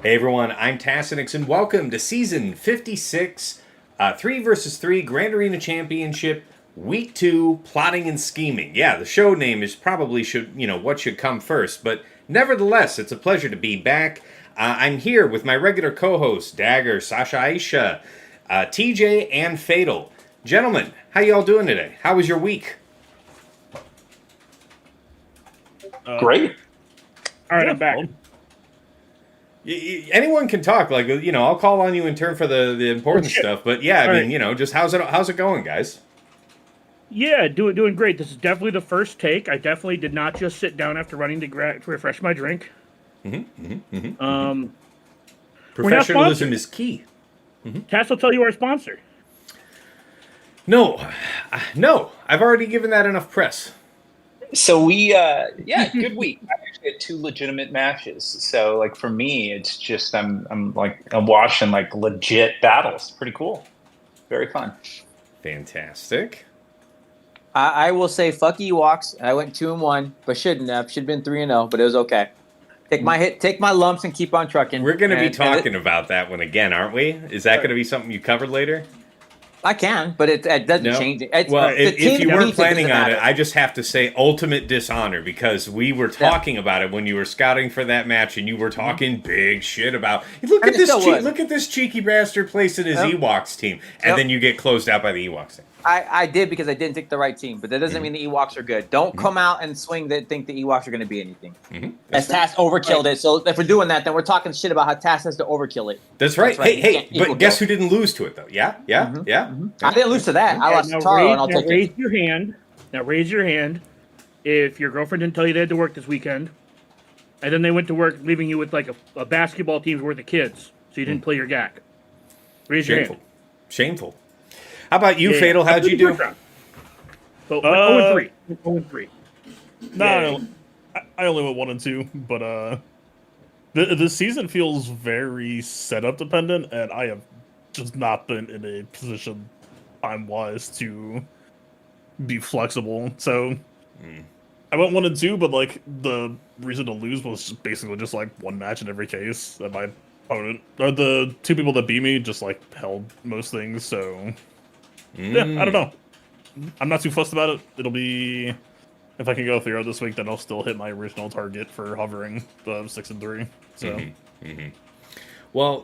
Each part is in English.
Hey everyone, I'm Tassinix and welcome to Season 56, 3 versus 3 Grand Arena Championship, Week 2, Plotting and Scheming. Yeah, the show name is probably what should come first, but nevertheless, it's a pleasure to be back. I'm here with my regular co-hosts, Dagger, Sasha Aisha, TJ, and Fatal. Gentlemen, how y'all doing today? How was your week? Great. All right, I'm back. Anyone can talk, I'll call on you in turn for the important stuff, but yeah, I mean, just how's it going, guys? Yeah, doing great. This is definitely the first take. I definitely did not just sit down after running to refresh my drink. Professionalism is key. Tass will tell you our sponsor. No, I've already given that enough press. So good week. I actually had two legitimate matches. So like for me, it's just I'm watching like legit battles. Pretty cool. Very fun. Fantastic. I will say fuck Ewoks. I went 2-1, but shouldn't have. Should have been 3-0, but it was okay. Take my lumps and keep on trucking. We're going to be talking about that one again, aren't we? Is that going to be something you covered later? I can, but it doesn't change it. If you weren't planning on it, I just have to say ultimate dishonor because we were talking about it when you were scouting for that match, and you were talking big shit about look at this cheeky bastard placing his Ewoks team, and then you get closed out by the Ewoks team. I did because I didn't take the right team, but that doesn't mean the Ewoks are good. Don't come out and swing that think the Ewoks are going to be anything. As Tass overkilled it, so if we're doing that, then we're talking shit about how Tass has to overkill it. That's right. Hey, but guess who didn't lose to it though? Yeah. I didn't lose to that. I lost to Taro, and I'll take it. Now raise your hand if your girlfriend didn't tell you they had to work this weekend, and then they went to work leaving you with like a basketball team's worth of kids, so you didn't play your GAC. Raise your hand. Shameful. How about you, Fatal? How'd you do? So 0-3. 0-3. No, I only went 1 and 2, but the season feels very setup dependent, and I have just not been in a position time wise to be flexible. So I went 1 and 2, but like the reason to lose was basically just like one match in every case. And my opponent, or the two people that beat me, just like held most things. So. Yeah, I don't know. I'm not too fussed about it. It'll be, if I can go 3-0 this week, then I'll still hit my original target for hovering 6 and 3. So, Well,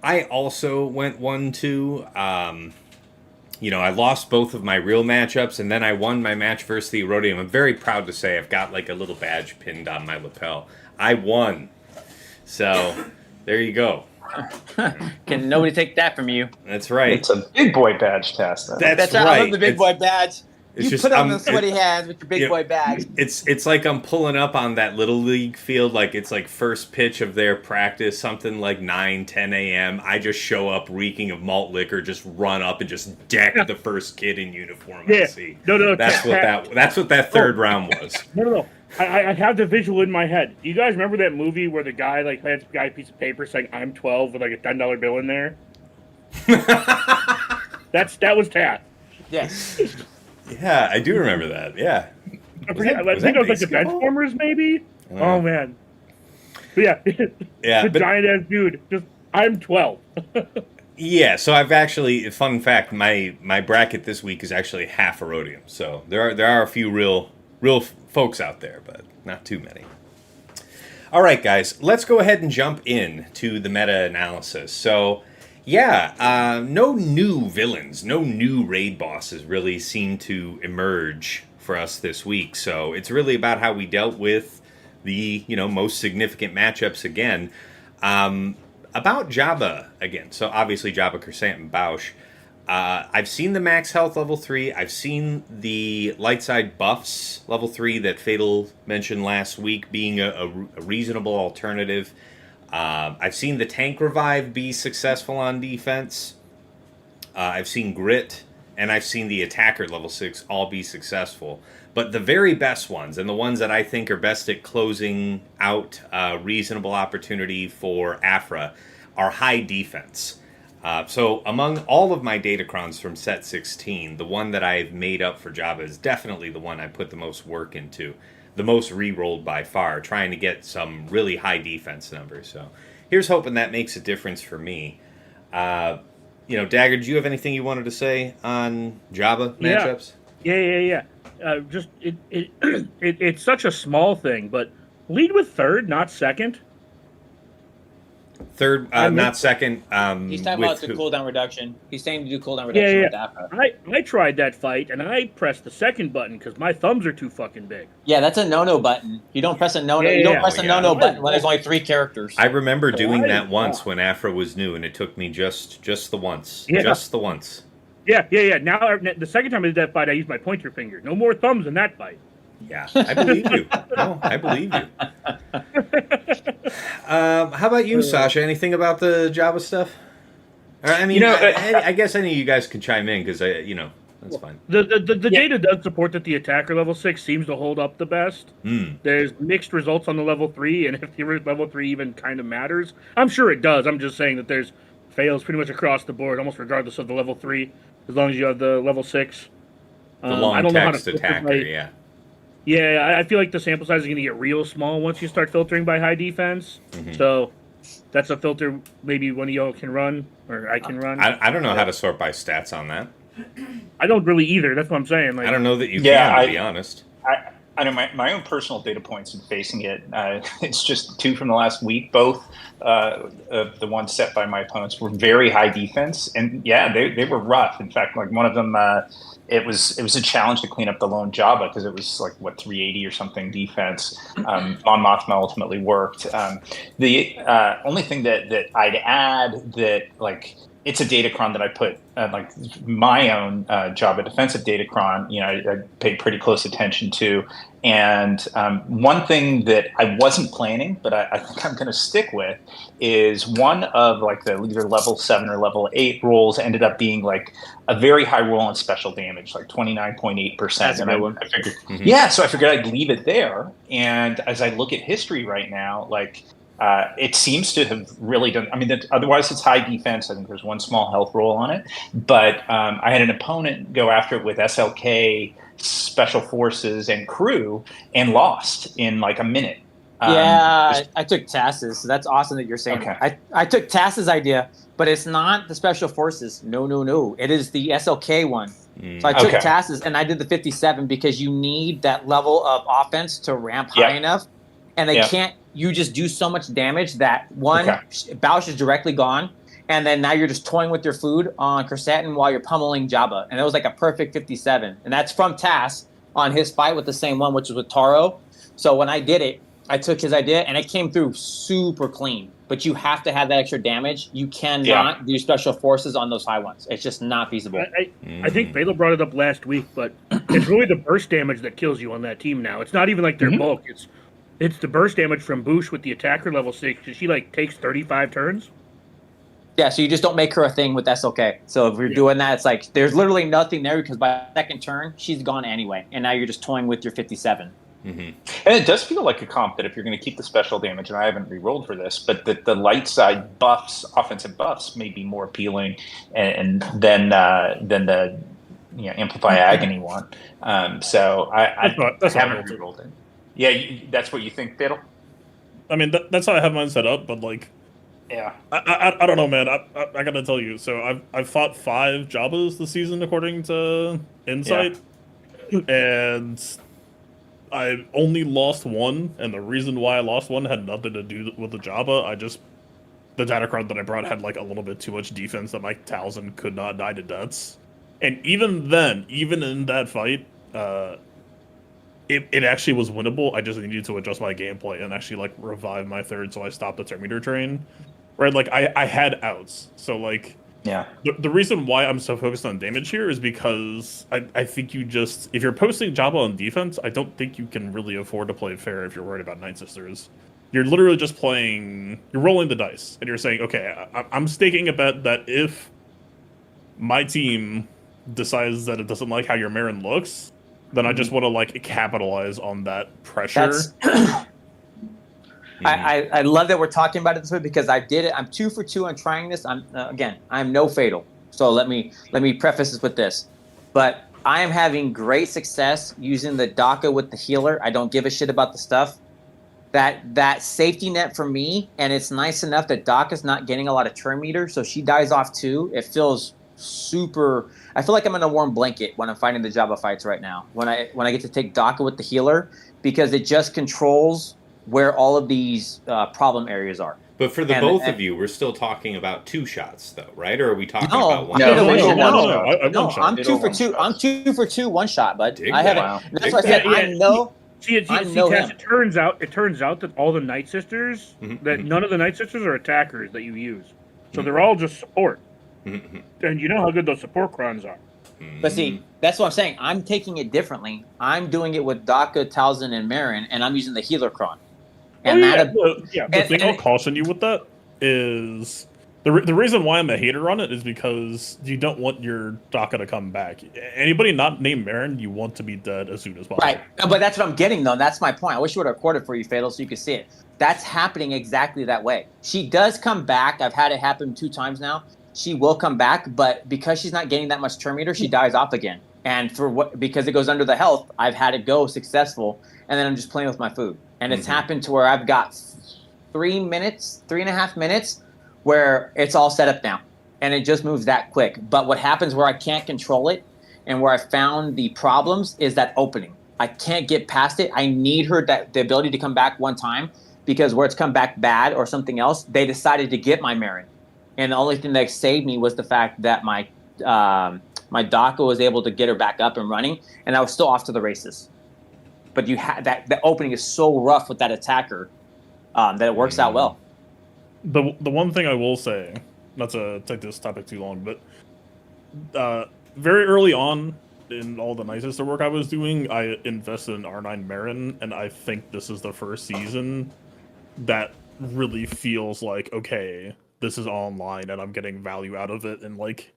I also went 1-2. I lost both of my real matchups, and then I won my match versus the Erodium. I'm very proud to say I've got like a little badge pinned on my lapel. I won. So there you go. Can nobody take that from you? That's right. It's a big boy badge test. That's right. I love the big boy badge. You put on the sweaty hands with your big boy badge. It's like I'm pulling up on that little league field, like it's like first pitch of their practice, something like 9-10 a.m. I just show up reeking of malt liquor, just run up and just deck the first kid in uniform I see. No. That's what that third round was. No. I have the visual in my head. Do you guys remember that movie where the guy hands a guy a piece of paper saying "I'm 12" with like a $10 bill in there? that was Tat. Yes. Yeah, I do remember that. Yeah. I think it was like the Benchwarmers, maybe. Oh man. But yeah. Giant ass dude. Just I'm 12. Yeah, so I've actually, fun fact, my bracket this week is actually half Erodium. So there are a few real folks out there, but not too many. All right, guys, let's go ahead and jump in to the meta-analysis. So, no new villains, no new raid bosses really seem to emerge for us this week. So it's really about how we dealt with the, most significant matchups again. About Jabba again. So obviously Jabba, Cursant, and Bausch. I've seen the max health level 3. I've seen the light side buffs level 3 that Fatal mentioned last week being a reasonable alternative. I've seen the tank revive be successful on defense. I've seen grit, and I've seen the attacker level 6 all be successful. But the very best ones, and the ones that I think are best at closing out a reasonable opportunity for Afra, are high defense. So among all of my Datacrons from set 16, the one that I've made up for Jabba is definitely the one I put the most work into. The most re-rolled by far, trying to get some really high defense numbers. So here's hoping that makes a difference for me. Dagger, do you have anything you wanted to say on Jabba matchups? Yeah. Just it's such a small thing, but lead with third, not second. Third, not second. He's talking about the cooldown reduction. He's saying to do cooldown Yeah. reduction with DAPA. I tried that fight, and I pressed the second button because my thumbs are too fucking big. Yeah, that's a no-no button. You don't press a no-no. You don't press a no-no button when there's only 3 characters. I remember doing that once when Afro was new, and it took me just the once. Yeah. Just the once. Yeah. Now, the second time I did that fight, I used my pointer finger. No more thumbs in that fight. Yeah, I believe you. No, I believe you. How about you, Sasha? Anything about the Java stuff? I mean, I guess any of you guys can chime in because that's fine. The data does support that the attacker level 6 seems to hold up the best. There's mixed results on the level 3, and if the level 3 even kind of matters, I'm sure it does. I'm just saying that there's fails pretty much across the board, almost regardless of the level 3, as long as you have the level 6. The long text attacker, yeah. Yeah, I feel like the sample size is going to get real small once you start filtering by high defense. So that's a filter maybe one of y'all can run, or I can run. I don't know how to sort by stats on that. I don't really either. That's what I'm saying. Like, I don't know that you can, to be honest. I know my own personal data points in facing it. It's just 2 from the last week. Both the ones set by my opponents were very high defense, and they were rough. In fact, like one of them, it was a challenge to clean up the lone Jabba because it was like 380 or something defense. Mon Mothma ultimately worked. The only thing that I'd add that it's a datacron that I put my own Jabba defensive datacron. I paid pretty close attention to. And one thing that I wasn't planning, but I think I'm going to stick with, is one of the either level 7 or level 8 rolls ended up being a very high roll on special damage, 29.8%. That's a good one. I figured, so I figured I'd leave it there. And as I look at history right now, it seems to have really done. I mean, otherwise it's high defense. I think there's one small health roll on it, but I had an opponent go after it with SLK, Special Forces, and crew, and lost in a minute. I took Tass's. So that's awesome that you're saying. Okay. I took Tass's idea, but it's not the Special Forces. No. It is the SLK one. So I took Tass's, and I did the 57 because you need that level of offense to ramp high enough, and they can't. You just do so much damage that Bausch is directly gone, and then now you're just toying with your food on Kersatin while you're pummeling Jabba. And it was a perfect 57. And that's from Tass on his fight with the same one, which was with Taro. So when I did it, I took his idea, and it came through super clean. But you have to have that extra damage. You cannot do Special Forces on those high ones. It's just not feasible. I think Balo brought it up last week, but it's really the burst damage that kills you on that team now. It's not even their bulk. It's the burst damage from Boosh with the attacker level 6, because she takes 35 turns. Yeah, so you just don't make her a thing with SLK. So if you're doing that, it's there's literally nothing there, because by second turn, she's gone anyway. And now you're just toying with your 57. And it does feel like a comp that if you're going to keep the special damage, and I haven't re-rolled for this, but that the light side buffs, offensive buffs, may be more appealing and than the Amplify Agony one. So I haven't re-rolled it. Yeah, that's what you think, Fiddle? I mean, that's how I have mine set up, but yeah, I don't know, man. I gotta tell you. So I've fought 5 Jabbas this season according to Insight, and I only lost 1, and the reason why I lost 1 had nothing to do with the Jabba. The Datacron that I brought had a little bit too much defense that my Talzin could not die to deaths, and even in that fight, It actually was winnable. I just needed to adjust my gameplay and actually revive my third, so I stopped the Terminator train. Right, I had outs. So the reason why I'm so focused on damage here is because I think if you're posting Jabba on defense, I don't think you can really afford to play fair if you're worried about Night Sisters. You're literally just you're rolling the dice, and you're saying, okay, I'm staking a bet that if my team decides that it doesn't like how your Marin looks, then I just want to capitalize on that pressure. I love that we're talking about it this way, because I did it. I'm 2 for 2 on trying this. I'm no fatal. So let me preface this with this. But I am having great success using the DACA with the healer. I don't give a shit about the stuff. that safety net for me, and it's nice enough that Doc is not getting a lot of turn meter, so she dies off too. It feels super. I feel like I'm in a warm blanket when I'm fighting the Jabba fights right now. When I get to take Daka with the healer, because it just controls where all of these problem areas are. But for the both of you, we're still talking about 2 shots, though, right? Or are we talking about one? No, I'm 2 for 2. I'm 2 for 2 one shot, bud. I haven't. Wow. That's why I said I know. See, Tess, it turns out that all the Night Sisters, that none of the Night Sisters are attackers that you use. So they're all just support. And you know how good those support crons are. But see, that's what I'm saying. I'm taking it differently. I'm doing it with Daka, Talzin, and Marin, and I'm using the healer cron. And the thing I'll caution you with that is the reason why I'm a hater on it is because you don't want your Daka to come back. Anybody not named Marin, you want to be dead as soon as possible. Right, but that's what I'm getting though. That's my point. I wish you would have recorded for you, Fatal, so you could see it. That's happening exactly that way. She does come back. I've had it happen 2 times now. She will come back, but because she's not getting that much turn meter, she dies off again. And because it goes under the health, I've had it go successful, and then I'm just playing with my food. And it's happened to where I've got 3.5 minutes, where it's all set up now, and it just moves that quick. But what happens where I can't control it, and where I found the problems, is that opening. I can't get past it. I need the ability to come back one time, because where it's come back bad or something else, they decided to get my Marin. And the only thing that saved me was the fact that my Daka was able to get her back up and running, and I was still off to the races. But you had the opening is so rough with that attacker that it works out well. The one thing I will say, not to take this topic too long, but very early on in all the Night Sister work I was doing, I invested in R9 Marin, and I think this is the first season that really feels like, okay, this is online and I'm getting value out of it in like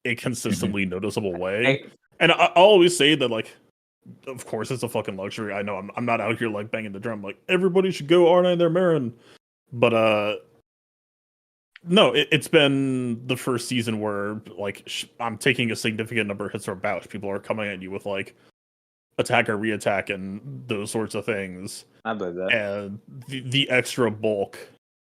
a consistently noticeable way. And I'll always say that, like, of course it's a fucking luxury. I know I'm not out here like banging the drum like everybody should go R9 their Marin, but no, it's been the first season where like I'm taking a significant number of hits or bouts. People are coming at you with like attack or reattack and those sorts of things. I believe that. And the extra bulk.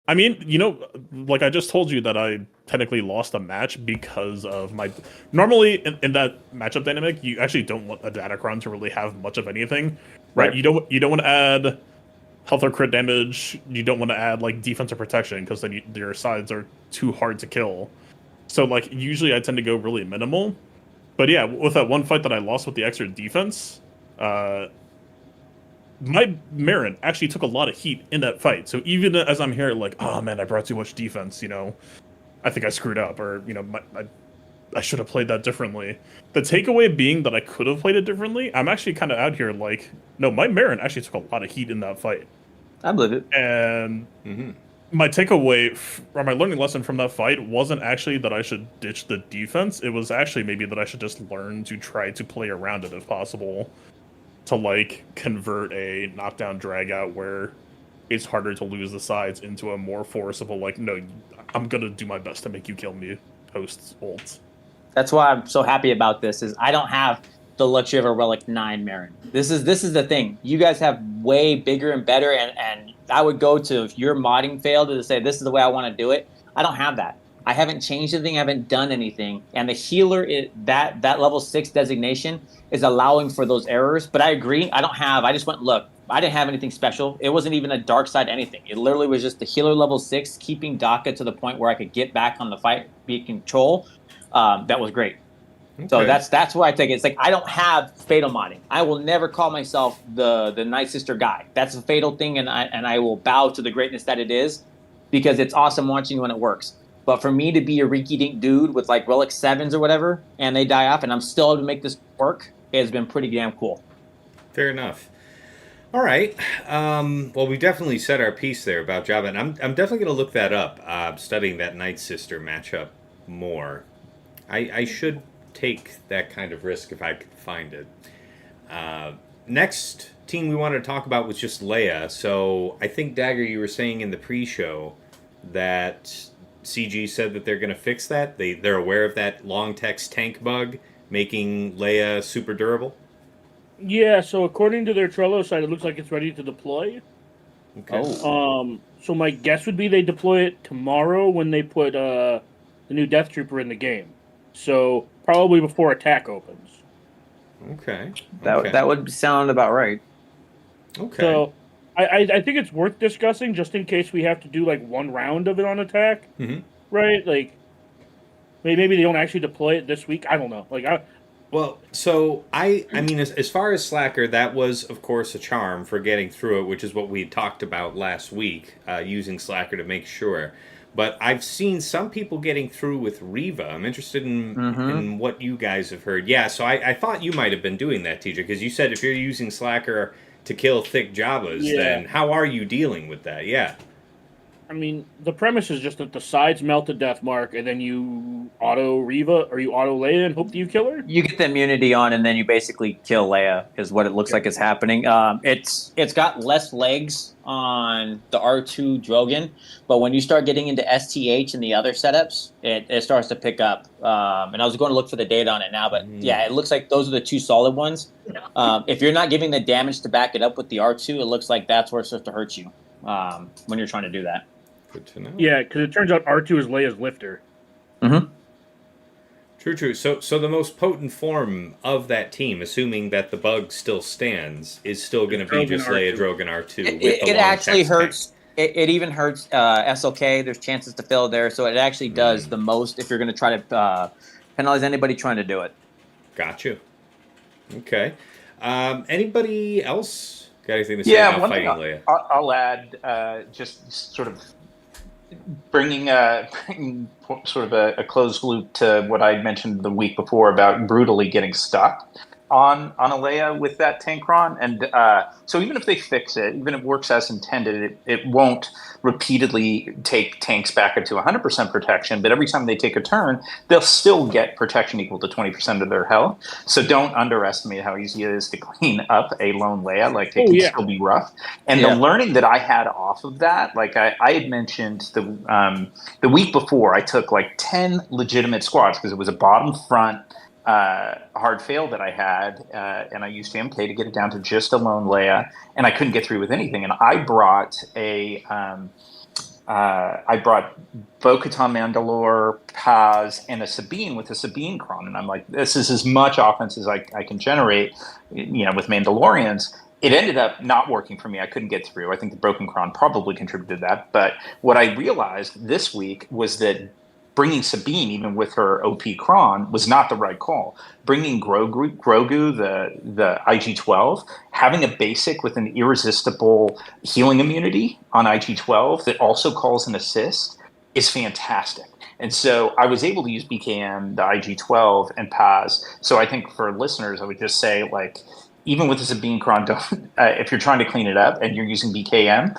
I mean, you know, like I just told you that I technically lost a match because of my... Normally, in that matchup dynamic, you actually don't want a Datacron to really have much of anything, right? You don't want to add health or crit damage. You don't want to add, like, defense or protection, because then your sides are too hard to kill. So, like, usually I tend to go really minimal. But yeah, with that one fight that I lost with the extra defense... my Marin actually took a lot of heat in that fight. So even as I'm here, like, oh man, I brought too much defense, you know, I think I screwed up, or, you know, I should have played that differently. The takeaway being that I could have played it differently, I'm actually kind of out here like, no, my Marin actually took a lot of heat in that fight. I believe it. And my takeaway, or my learning lesson from that fight wasn't actually that I should ditch the defense. It was actually maybe that I should just learn to try to play around it if possible, to like convert a knockdown drag out where it's harder to lose the sides into a more forcible, like, no, I'm gonna do my best to make you kill me post ult. That's why I'm so happy about this, is I don't have the luxury of a Relic 9 Marin. This is the thing. You guys have way bigger and better, and I would go to, if your modding failed, to say this is the way I want to do it. I don't have that. I haven't changed anything. I haven't done anything. And the healer, that level 6 designation is allowing for those errors. But I agree. I just went, look, I didn't have anything special. It wasn't even a dark side anything. It literally was just the healer level 6, keeping Daka to the point where I could get back on the fight, be in control. That was great. Okay. So that's why I take it. It's like, I don't have Fatal modding. I will never call myself the Night Sister guy. That's a Fatal thing, and I will bow to the greatness that it is, because it's awesome watching when it works. But for me to be a rinky-dink dude with like Relic 7s or whatever, and they die off, and I'm still able to make this work, it has been pretty damn cool. Fair enough. All right. Well, we definitely said our piece there about Jabba, and I'm definitely going to look that up, studying that Night Sister matchup more. I should take that kind of risk if I could find it. Next team we wanted to talk about was just Leia. So I think, Dagger, you were saying in the pre-show that CG said that they're going to fix that. They're aware of that long text tank bug, making Leia super durable. Yeah, so according to their Trello site, it looks like it's ready to deploy. Okay. So my guess would be they deploy it tomorrow when they put the new Death Trooper in the game. So probably before attack opens. Okay. That would sound about right. Okay. So I think it's worth discussing just in case we have to do like one round of it on attack. Mm-hmm. Right? Like maybe they don't actually deploy it this week. I don't know. Well, so I mean, as far as Slacker, that was of course a charm for getting through it, which is what we talked about last week, using Slacker to make sure. But I've seen some people getting through with Riva. I'm interested in what you guys have heard. Yeah, so I thought you might have been doing that, TJ, because you said if you're using Slacker to kill thick Javas, then how are you dealing with that? Yeah. I mean, the premise is just that the sides melt to death mark, and then you auto Riva or you auto Leia and hope that you kill her. You get the immunity on, and then you basically kill Leia. Is what it looks like is happening. It's got less legs on the R2 Drogon, but when you start getting into STH and the other setups, it starts to pick up. And I was going to look for the data on it now, but yeah, it looks like those are the two solid ones. If you're not giving the damage to back it up with the R2, it looks like that's where it starts to hurt you when you're trying to do that. Good to know. Yeah, because it turns out R2 is Leia's lifter. Mm-hmm. True. So the most potent form of that team, assuming that the bug still stands, is still going to be just Leia Drogon R2. It actually hurts. It even hurts SLK. There's chances to fail there, so it actually does the most if you're going to try to penalize anybody trying to do it. Got you. Okay. Anybody else got anything to say about fighting Leia? I'll add just sort of bringing sort of a closed loop to what I mentioned the week before about brutally getting stuck on a Leia with that Tankron. And so even if they fix it, even if it works as intended, it won't repeatedly take tanks back up to 100% protection. But every time they take a turn, they'll still get protection equal to 20% of their health. So don't underestimate how easy it is to clean up a lone Leia. Like, it can still be rough. And the learning that I had off of that, like I had mentioned the week before, I took like 10 legitimate squads because it was a bottom front hard fail that I had, and I used MK to get it down to just a lone Leia, and I couldn't get through with anything. And I brought Bo-Katan Mandalore, Paz, and a Sabine with a Sabine Cron, and I'm like, this is as much offense as I can generate, with Mandalorians. It ended up not working for me. I couldn't get through. I think the broken Cron probably contributed to that. But what I realized this week was that bringing Sabine, even with her OP Cron, was not the right call. Bringing Grogu, the IG-12, having a basic with an irresistible healing immunity on IG-12 that also calls an assist is fantastic. And so I was able to use BKM, the IG-12, and Paz. So I think for listeners, I would just say, like, even with the Sabine Cron, if you're trying to clean it up and you're using BKM,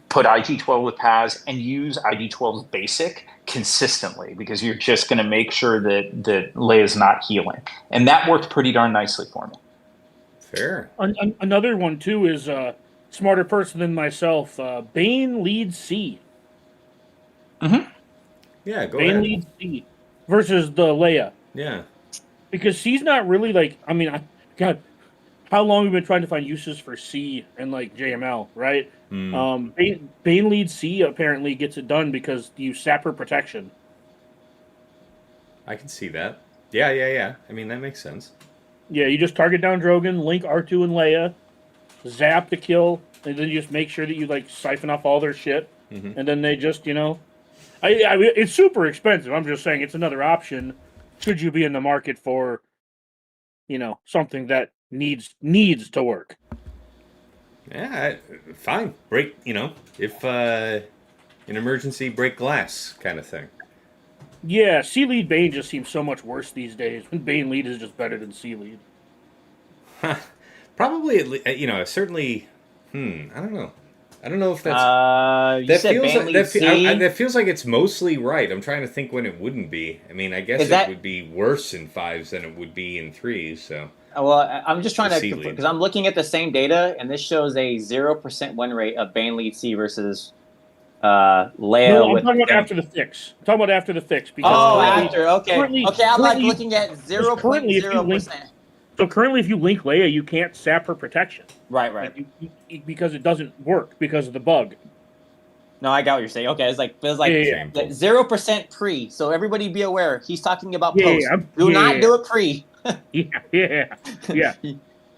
put IG-12 with Paz and use IG-12's basic consistently, because you're just going to make sure that Leia's not healing. And that worked pretty darn nicely for me. Fair. Another one, too, is a smarter person than myself. Bane leads C. Mm-hmm. Yeah, go Bane ahead. leads C versus the Leia. Yeah. Because C's not really like, God, how long have we been trying to find uses for C and like JML, right? Bane lead C apparently gets it done because you sap her protection. I can see that. Yeah. I mean, that makes sense. Yeah, you just target down Drogon, link R2 and Leia, zap the kill, and then you just make sure that you like siphon off all their shit, and then they just, it's super expensive. I'm just saying it's another option should you be in the market for, something that needs to work. Yeah, fine. Break, if an emergency, break glass kind of thing. Yeah, C lead Bane just seems so much worse these days. When Bane lead is just better than C lead. Probably, certainly. I don't know. I don't know if that's. That feels like it's mostly right. I'm trying to think when it wouldn't be. I mean, I guess it would be worse in 5s than it would be in 3s. So. Well, I'm just trying to, because I'm looking at the same data, and this shows a 0% win rate of Bane lead C versus Leia. No, I'm talking about after the fix. I'm talking about after the fix. Because after. Okay. Okay, I'm like looking at 0.0%. So currently, if you link Leia, you can't sap her protection. Right. Because it doesn't work because of the bug. No, I got what you're saying. Okay, it's like Yeah. 0% pre. So everybody be aware. He's talking about post. Yeah, Do not do it pre. Yeah.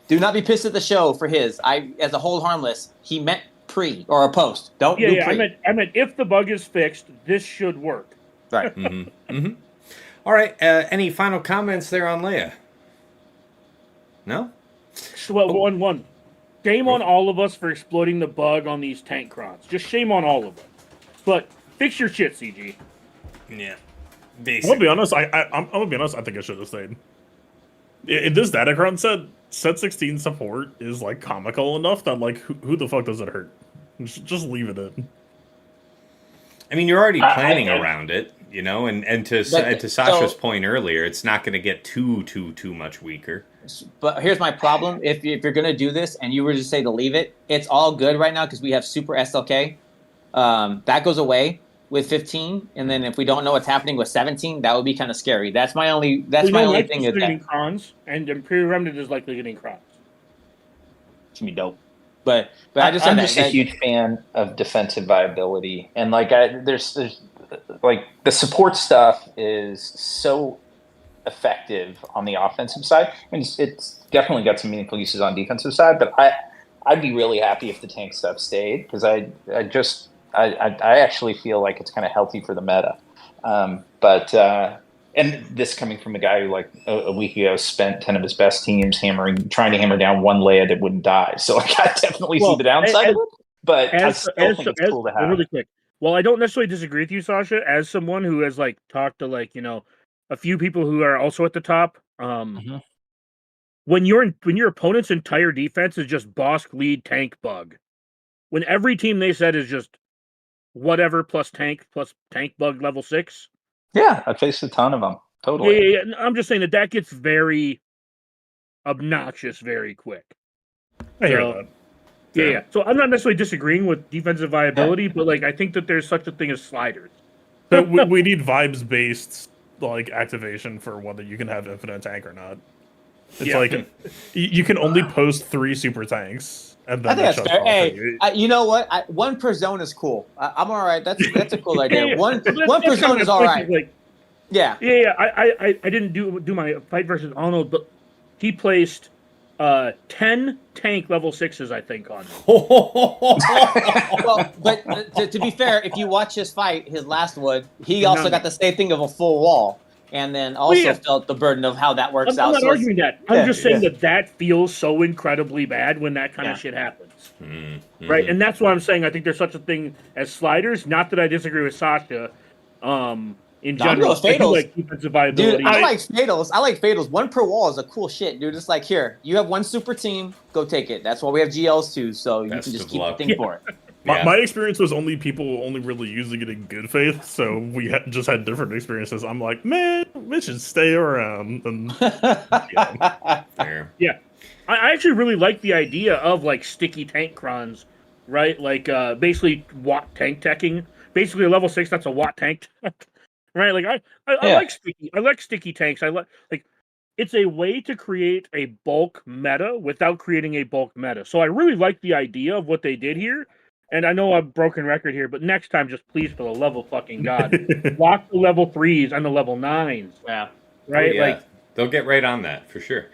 Do not be pissed at the show for his. As a hold harmless, he meant pre or a post. Don't do pre. I meant if the bug is fixed, this should work. Right. All right. Any final comments there on Leia? No? Well, one. Shame on all of us for exploiting the bug on these tank crons. Just shame on all of us. But fix your shit, CG. Yeah. I'm gonna be honest. I'm gonna be honest. I think I should have stayed. In this Datacron set 16 support is like comical enough that like who the fuck does it hurt? Just leave it in. I mean, you're already planning around it, and to Sasha's point earlier, it's not going to get too much weaker. But here's my problem: if you're gonna do this and you were to say to leave it, it's all good right now because we have Super SLK. That goes away with 15, and then if we don't know what's happening with 17, that would be kind of scary. That's my only. That's my only thing. Is getting crons, and Imperial Remnant is likely getting crons. Should be dope. But I'm just a huge fan of defensive viability, and like there's like the support stuff is so effective on the offensive side. I mean, it's definitely got some meaningful uses on defensive side, but I'd be really happy if the tank stuff stayed because I actually feel like it's kind of healthy for the meta. And this coming from a guy who like a week ago spent 10 of his best teams trying to hammer down one Leia that wouldn't die. So like, I definitely see the downside of it, but I still think it's cool to have. Really quick. Well, I don't necessarily disagree with you, Sasha. As someone who has like talked to like, a few people who are also at the top, when your opponent's entire defense is just Bosk lead tank bug, when every team they said is just whatever plus tank bug level 6. Yeah, I faced a ton of them. Totally. Yeah. I'm just saying that gets very obnoxious very quick. I hear that. Yeah. So I'm not necessarily disagreeing with defensive viability, but like I think that there's such a thing as sliders. So we need vibes based like activation for whether you can have infinite tank or not. It's like you can only post 3 super tanks. And then I think that's fair. Hey, you know what? One per zone is cool. I'm all right. That's a cool idea. One per zone is all right. Like, yeah. I didn't do my fight versus Arnold, but he placed 10 tank level 6s, I think, on him. Well, but to be fair, if you watch his fight, his last one, he also got the same thing of a full wall. And then also felt the burden of how that works out. I'm not arguing that. I'm just saying that feels so incredibly bad when that kind of shit happens. Mm-hmm. Right? And that's why I'm saying I think there's such a thing as sliders. Not that I disagree with Sasha. In general, I do like defensive viability. Dude, I like fatals. 1 per wall is a cool shit, dude. It's like, here, you have 1 super team, go take it. That's why we have GLs too, so you can just keep the thing for it. My experience was people only really using it in good faith, so we just had different experiences. I'm like, man, we should stay around. And, yeah. I actually really like the idea of like sticky tank crons, right? Like basically watt tank teching. Basically a level 6 that's a watt tank, right? Like I like sticky tanks. I like it's a way to create a bulk meta without creating a bulk meta. So I really like the idea of what they did here. And I know I'm broken record here, but next time, just please, for the love of fucking God, lock the level 3s and the level 9s. Yeah. Right? Oh, yeah. Like they'll get right on that for sure.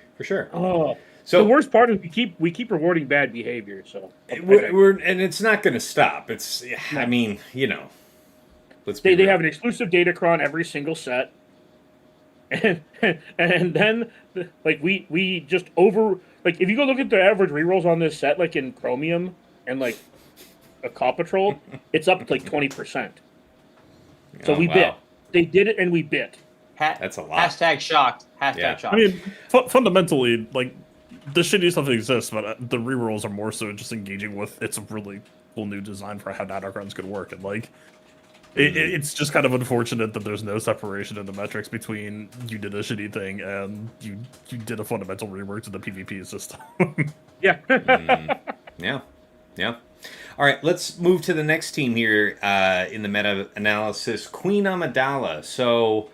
Oh, so the worst part is we keep rewarding bad behavior. So and it's not going to stop. It's I mean, let's they have an exclusive Datacron every single set, and then like we just like if you go look at the average rerolls on this set, like in Chromium and like a Call Patrol, it's up to like 20%. So we bit. They did it and we bit. That's a lot. Hashtag shocked. Shocked. I mean, fundamentally, like, the shitty stuff exists, but the rerolls are more so just engaging with it's a really cool new design for how Datacrons could work. And, like, it's just kind of unfortunate that there's no separation in the metrics between you did a shitty thing and you did a fundamental rework to the PvP system. Yeah. Yeah. All right, let's move to the next team here in the meta analysis, Queen Amidala. So,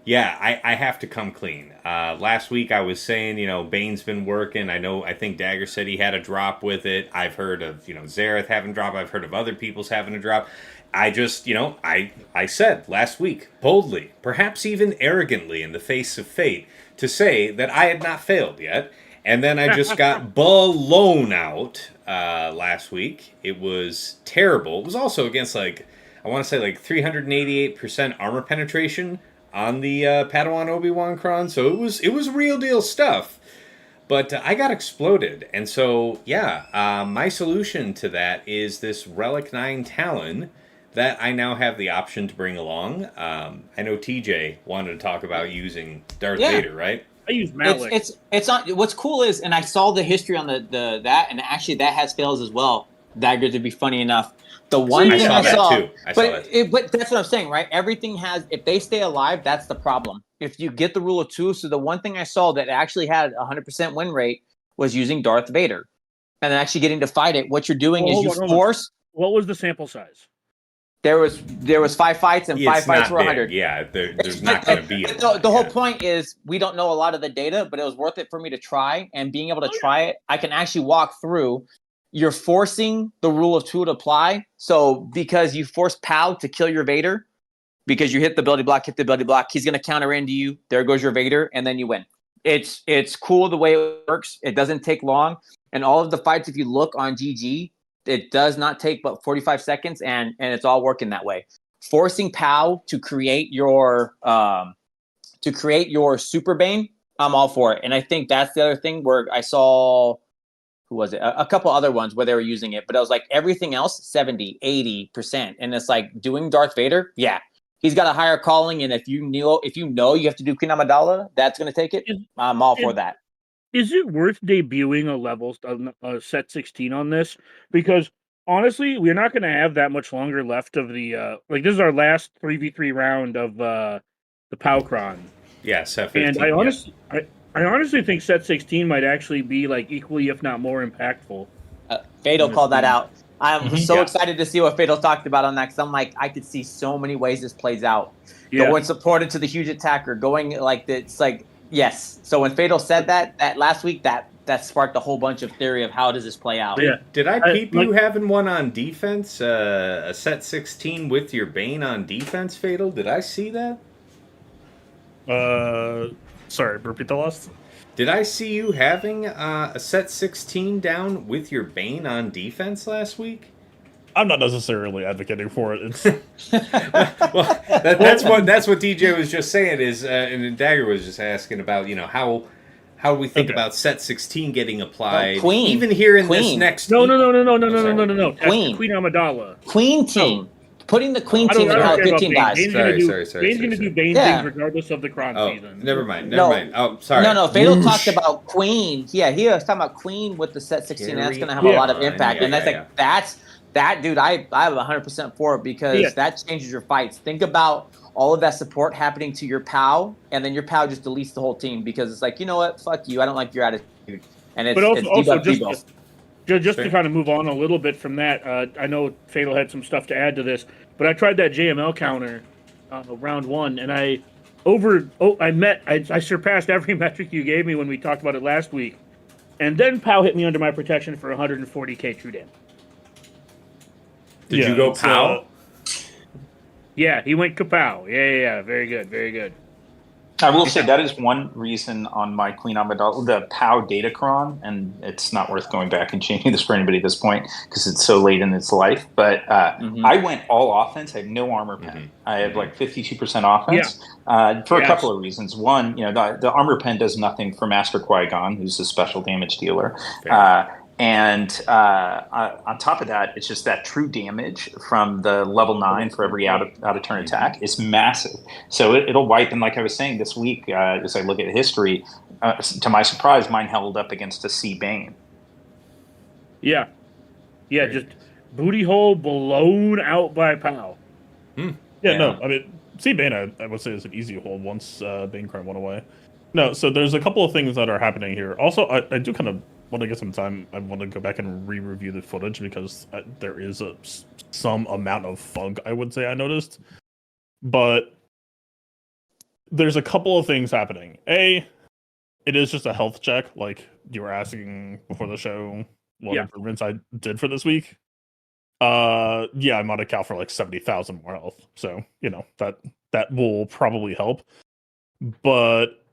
Yeah, I have to come clean. Last week I was saying, Bane's been working. I think Dagger said he had a drop with it. I've heard of, Zareth having a drop. I've heard of other people's having a drop. I just, I said last week, boldly, perhaps even arrogantly in the face of fate, to say that I had not failed yet. And then I just got blown out last week. It was terrible. It was also against, I want to say 388% armor penetration on the Padawan Obi-Wan Kron, so it was real deal stuff. But I got exploded, and so my solution to that is this Relic 9 Talon that I now have the option to bring along. I know TJ wanted to talk about using Darth Vader, right? I use Malik. It's not. What's cool is, and I saw the history on the that, and actually that has fails as well. Dagger, to be funny enough. The one thing I saw, too. But that's what I'm saying, right? Everything has, if they stay alive, that's the problem. If you get the rule of two, so the one thing I saw that actually had 100% win rate was using Darth Vader, and then actually getting to fight it. What you're doing is you force. What was the sample size? There was 5 fights, and 5 fights were 100. Yeah, there's not going to be. The whole point is we don't know a lot of the data, but it was worth it for me to try, and being able to try it, I can actually walk through. You're forcing the rule of two to apply. So because you force Pow to kill your Vader, because you hit the ability block, he's going to counter into you. There goes your Vader, and then you win. It's cool the way it works. It doesn't take long. And all of the fights, if you look on GG, it does not take but 45 seconds, and it's all working that way. Forcing Pow to create your Super Bane, I'm all for it. And I think that's the other thing where I saw... Who was it? A couple other ones where they were using it, but I was like, everything else, 70, 80%. And it's like doing Darth Vader. Yeah. He's got a higher calling. And if you know you have to do Queen Amidala, that's going to take it. I'm all for that. Is it worth debuting a set 16 on this? Because honestly, we're not going to have that much longer left of the, this is our last 3v3 round of the Powcron. Yeah, set 15. And I honestly think set 16 might actually be equally, if not more, impactful. Fatal called that out. I'm so excited to see what Fatal talked about on that, because I'm like, I could see so many ways this plays out. Yeah. Going supported to the huge attacker, going it's like, yes. So when Fatal said that last week, that sparked a whole bunch of theory of how does this play out. Did I peep you having one on defense, a set 16 with your Bane on defense, Fatal? Did I see that? Sorry, repeat the last. Did I see you having a set 16 down with your Bane on defense last week? I'm not necessarily advocating for it. It's well, that's what DJ was just saying is, and Dagger was just asking about, how we think about set 16 getting applied, Queen, even here in this next. No. Queen Amidala. Queen team. Putting the Queen team in how 15 guys. Bane's going to do Bane things regardless of the Kron season. Never mind. Oh, sorry. No. Fatal talked about Queen. Yeah, he was talking about Queen with the set 16, and that's going to have a lot of impact. And that's that, dude. I have 100% for it, because that changes your fights. Think about all of that support happening to your POW, and then your POW just deletes the whole team, because it's like, you know what? Fuck you. I don't like your attitude. And it's just to kind of move on a little bit from that, I know Fatal had some stuff to add to this, but I tried that JML counter round one, and I surpassed every metric you gave me when we talked about it last week. And then POW hit me under my protection for 140k true damage. Did you go POW? Yeah, he went kapow. Yeah. Very good. I will say that is one reason on my Queen Amidala, the POW Datacron, and it's not worth going back and changing this for anybody at this point because it's so late in its life. But I went all offense. I have no armor pen. I have 52% offense for a couple of reasons. One, the armor pen does nothing for Master Qui-Gon, who's a special damage dealer. And on top of that, it's just that true damage from the level 9 for every out of turn attack is massive. So it'll wipe. And like I was saying this week, as I look at history, to my surprise, mine held up against a C Bane. Yeah, just booty hole blown out by POW. No, I mean, C Bane, I would say is an easy hold once Bane Crime went away. No, so there's a couple of things that are happening here. Also, I do kind of want to get some time. I want to go back and re-review the footage because there is some amount of funk, I would say, I noticed. But there's a couple of things happening. A, it is just a health check, like you were asking before the show what improvements I did for this week. Yeah, I'm on a cal for like 70,000 more health, so that will probably help. But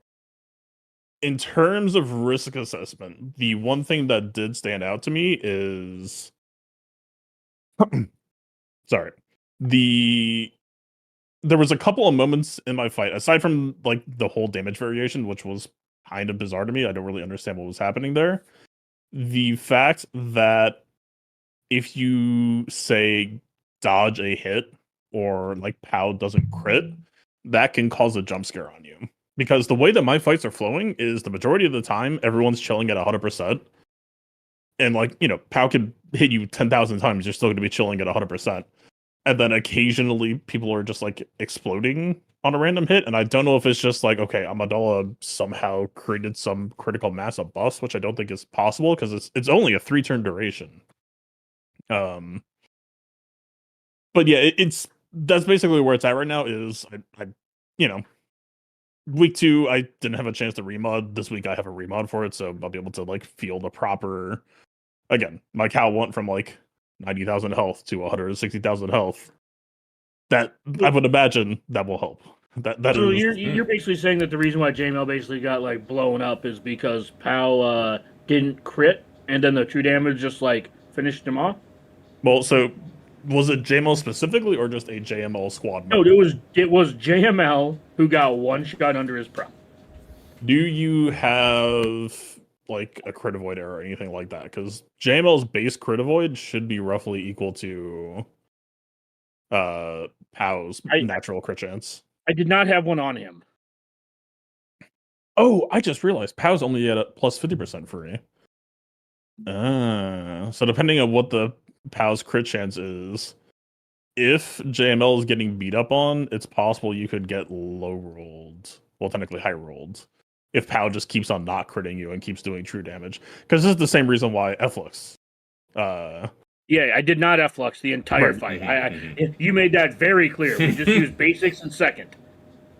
in terms of risk assessment, the one thing that did stand out to me is sorry. There was a couple of moments in my fight, aside from like the whole damage variation, which was kind of bizarre to me. I don't really understand what was happening there. The fact that if you say dodge a hit or like POW doesn't crit, that can cause a jump scare on you. Because the way that my fights are flowing is the majority of the time everyone's chilling at 100%. And like, POW can hit you 10,000 times, you're still going to be chilling at 100%. And then occasionally people are just like exploding on a random hit. And I don't know if it's just like, okay, Amidala somehow created some critical mass of buffs, which I don't think is possible because it's only a 3-turn duration. But yeah, that's basically where it's at right now. Is I week 2 I didn't have a chance to remod. This week I have a remod for it, so I'll be able to like feel the proper. Again, my cal went from like 90,000 health to 160,000 health. That I would imagine that will help. So you're basically saying that the reason why JML basically got like blown up is because POW didn't crit, and then the true damage just like finished him off. Well, so was it JML specifically, or just a JML squad member? No, it was JML who got one shot under his prop. Do you have like a crit avoid error or anything like that? Because JML's base crit avoid should be roughly equal to POW's natural crit chance. I did not have one on him. Oh, I just realized POW's only at a plus 50% free. So depending on what the POW's crit chance is, if JML is getting beat up on, it's possible you could get low rolled. Well, technically high rolled. If POW just keeps on not critting you and keeps doing true damage. Because this is the same reason why Flux. Yeah, I did not Flux the entire fight. You made that very clear. We just used basics and second.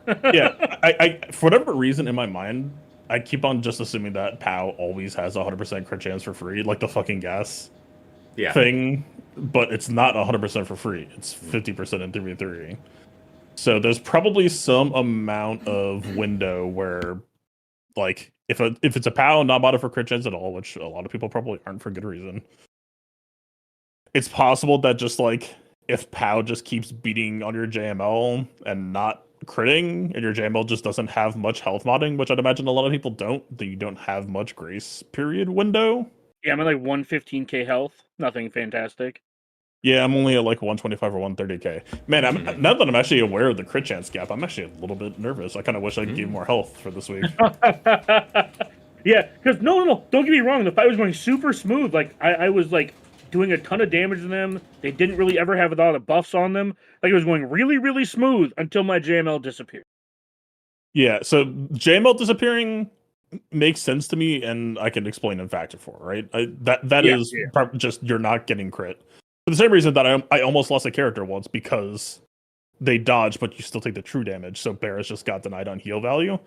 Yeah, I for whatever reason in my mind, I keep on just assuming that POW always has 100% crit chance for free, like the fucking gas thing. But it's not 100% for free. It's 50% in 3v3. So there's probably some amount of window where, like, if it's a POW not modded for crit chance at all, which a lot of people probably aren't for good reason, it's possible that just like if POW just keeps beating on your JML and not critting, and your JML just doesn't have much health modding, which I'd imagine a lot of people don't, that you don't have much grace period window. Yeah, I'm at like 115k health. Nothing fantastic. Yeah, I'm only at like 125 or 130k. Man, now that I'm actually aware of the crit chance gap, I'm actually a little bit nervous. I kind of wish I could give more health for this week. Yeah, because no, don't get me wrong. The fight was going super smooth. Like I was like doing a ton of damage to them. They didn't really ever have a lot of buffs on them. Like it was going really, really smooth until my JML disappeared. Yeah, so JML disappearing makes sense to me, and I can explain in Factor 4, right? That is just you're not getting crit. For the same reason that I almost lost a character once because they dodged, but you still take the true damage. So Barris just got denied on heal value.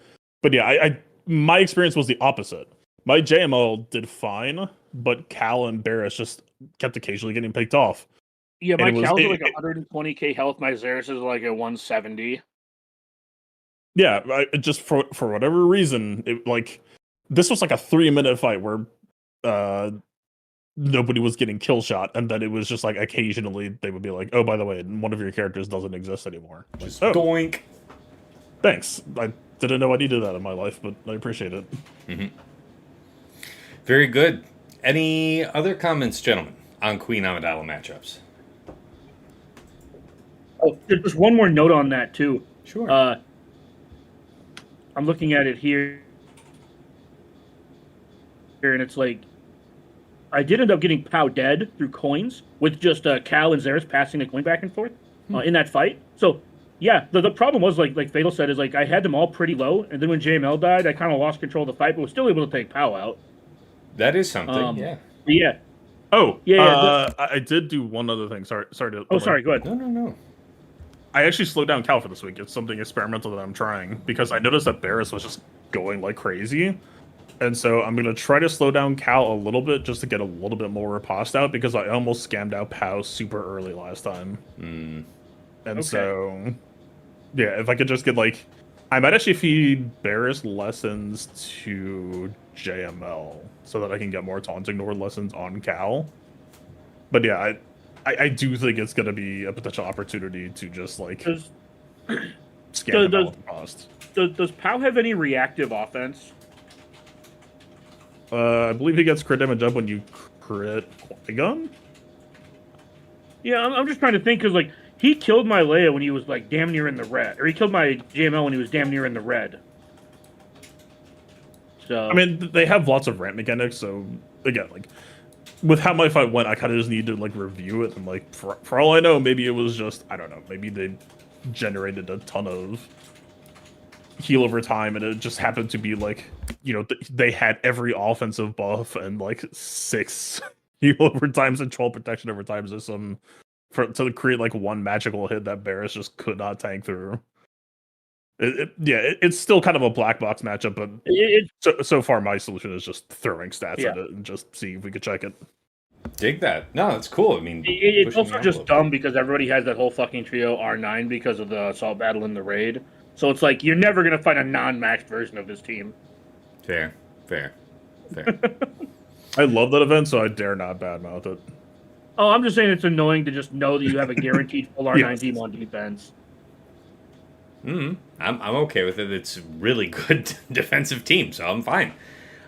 But yeah, my experience was the opposite. My JML did fine, but Cal and Barris just kept occasionally getting picked off. Yeah, my Cal's like 120k health. My Xeris is like at 170. Yeah, just for whatever reason, this was like a 3-minute fight where nobody was getting kill shot, and then it was just like occasionally they would be like, "Oh, by the way, one of your characters doesn't exist anymore." Just doink. Thanks. I didn't know I needed that in my life, but I appreciate it. Mm-hmm. Very good. Any other comments, gentlemen, on Queen Amidala matchups? Oh, there's one more note on that too. Sure. I'm looking at it here, and it's like I did end up getting POW dead through coins with just Cal and Xeris passing the coin back and forth in that fight. So yeah, the problem was like Fatal said is like I had them all pretty low, and then when JML died, I kind of lost control of the fight, but was still able to take POW out. That is something. Yeah. Yeah. Oh, yeah. I did do one other thing. Sorry to. Sorry. Go ahead. No. I actually slowed down Cal for this week. It's something experimental that I'm trying because I noticed that Barris was just going like crazy. And so I'm going to try to slow down Cal a little bit just to get a little bit more riposte out because I almost scammed out Pow super early last time. And so, yeah, if I could just get like... I might actually feed Barris lessons to JML so that I can get more taunting Nord lessons on Cal. But yeah, I do think it's going to be a potential opportunity to just like scam him out with the cost. Does Pow have any reactive offense? I believe he gets crit damage up when you crit Qui-Gon. Yeah, I'm just trying to think because like he killed my Leia when he was like damn near in the red, or he killed my JML when he was damn near in the red. So I mean, they have lots of ramp mechanics. So again, like with how my fight went, I kind of just need to like review it and like for all I know, maybe it was just I don't know, maybe they generated a ton of heal over time, and it just happened to be like, you know, they had every offensive buff and like 6 heal over times and 12 protection over times or some to create like one magical hit that Barris just could not tank through. It's still kind of a black box matchup, but so far my solution is just throwing stats at it and just see if we could check it. Dig that. No, that's cool. I mean, it's also just dumb because everybody has that whole fucking trio R9 because of the assault battle in the raid. So it's like you're never gonna find a non-maxed version of this team. Fair. I love that event, so I dare not badmouth it. Oh, I'm just saying it's annoying to just know that you have a guaranteed full R9 team on defense. I'm okay with it. It's a really good defensive team, so I'm fine.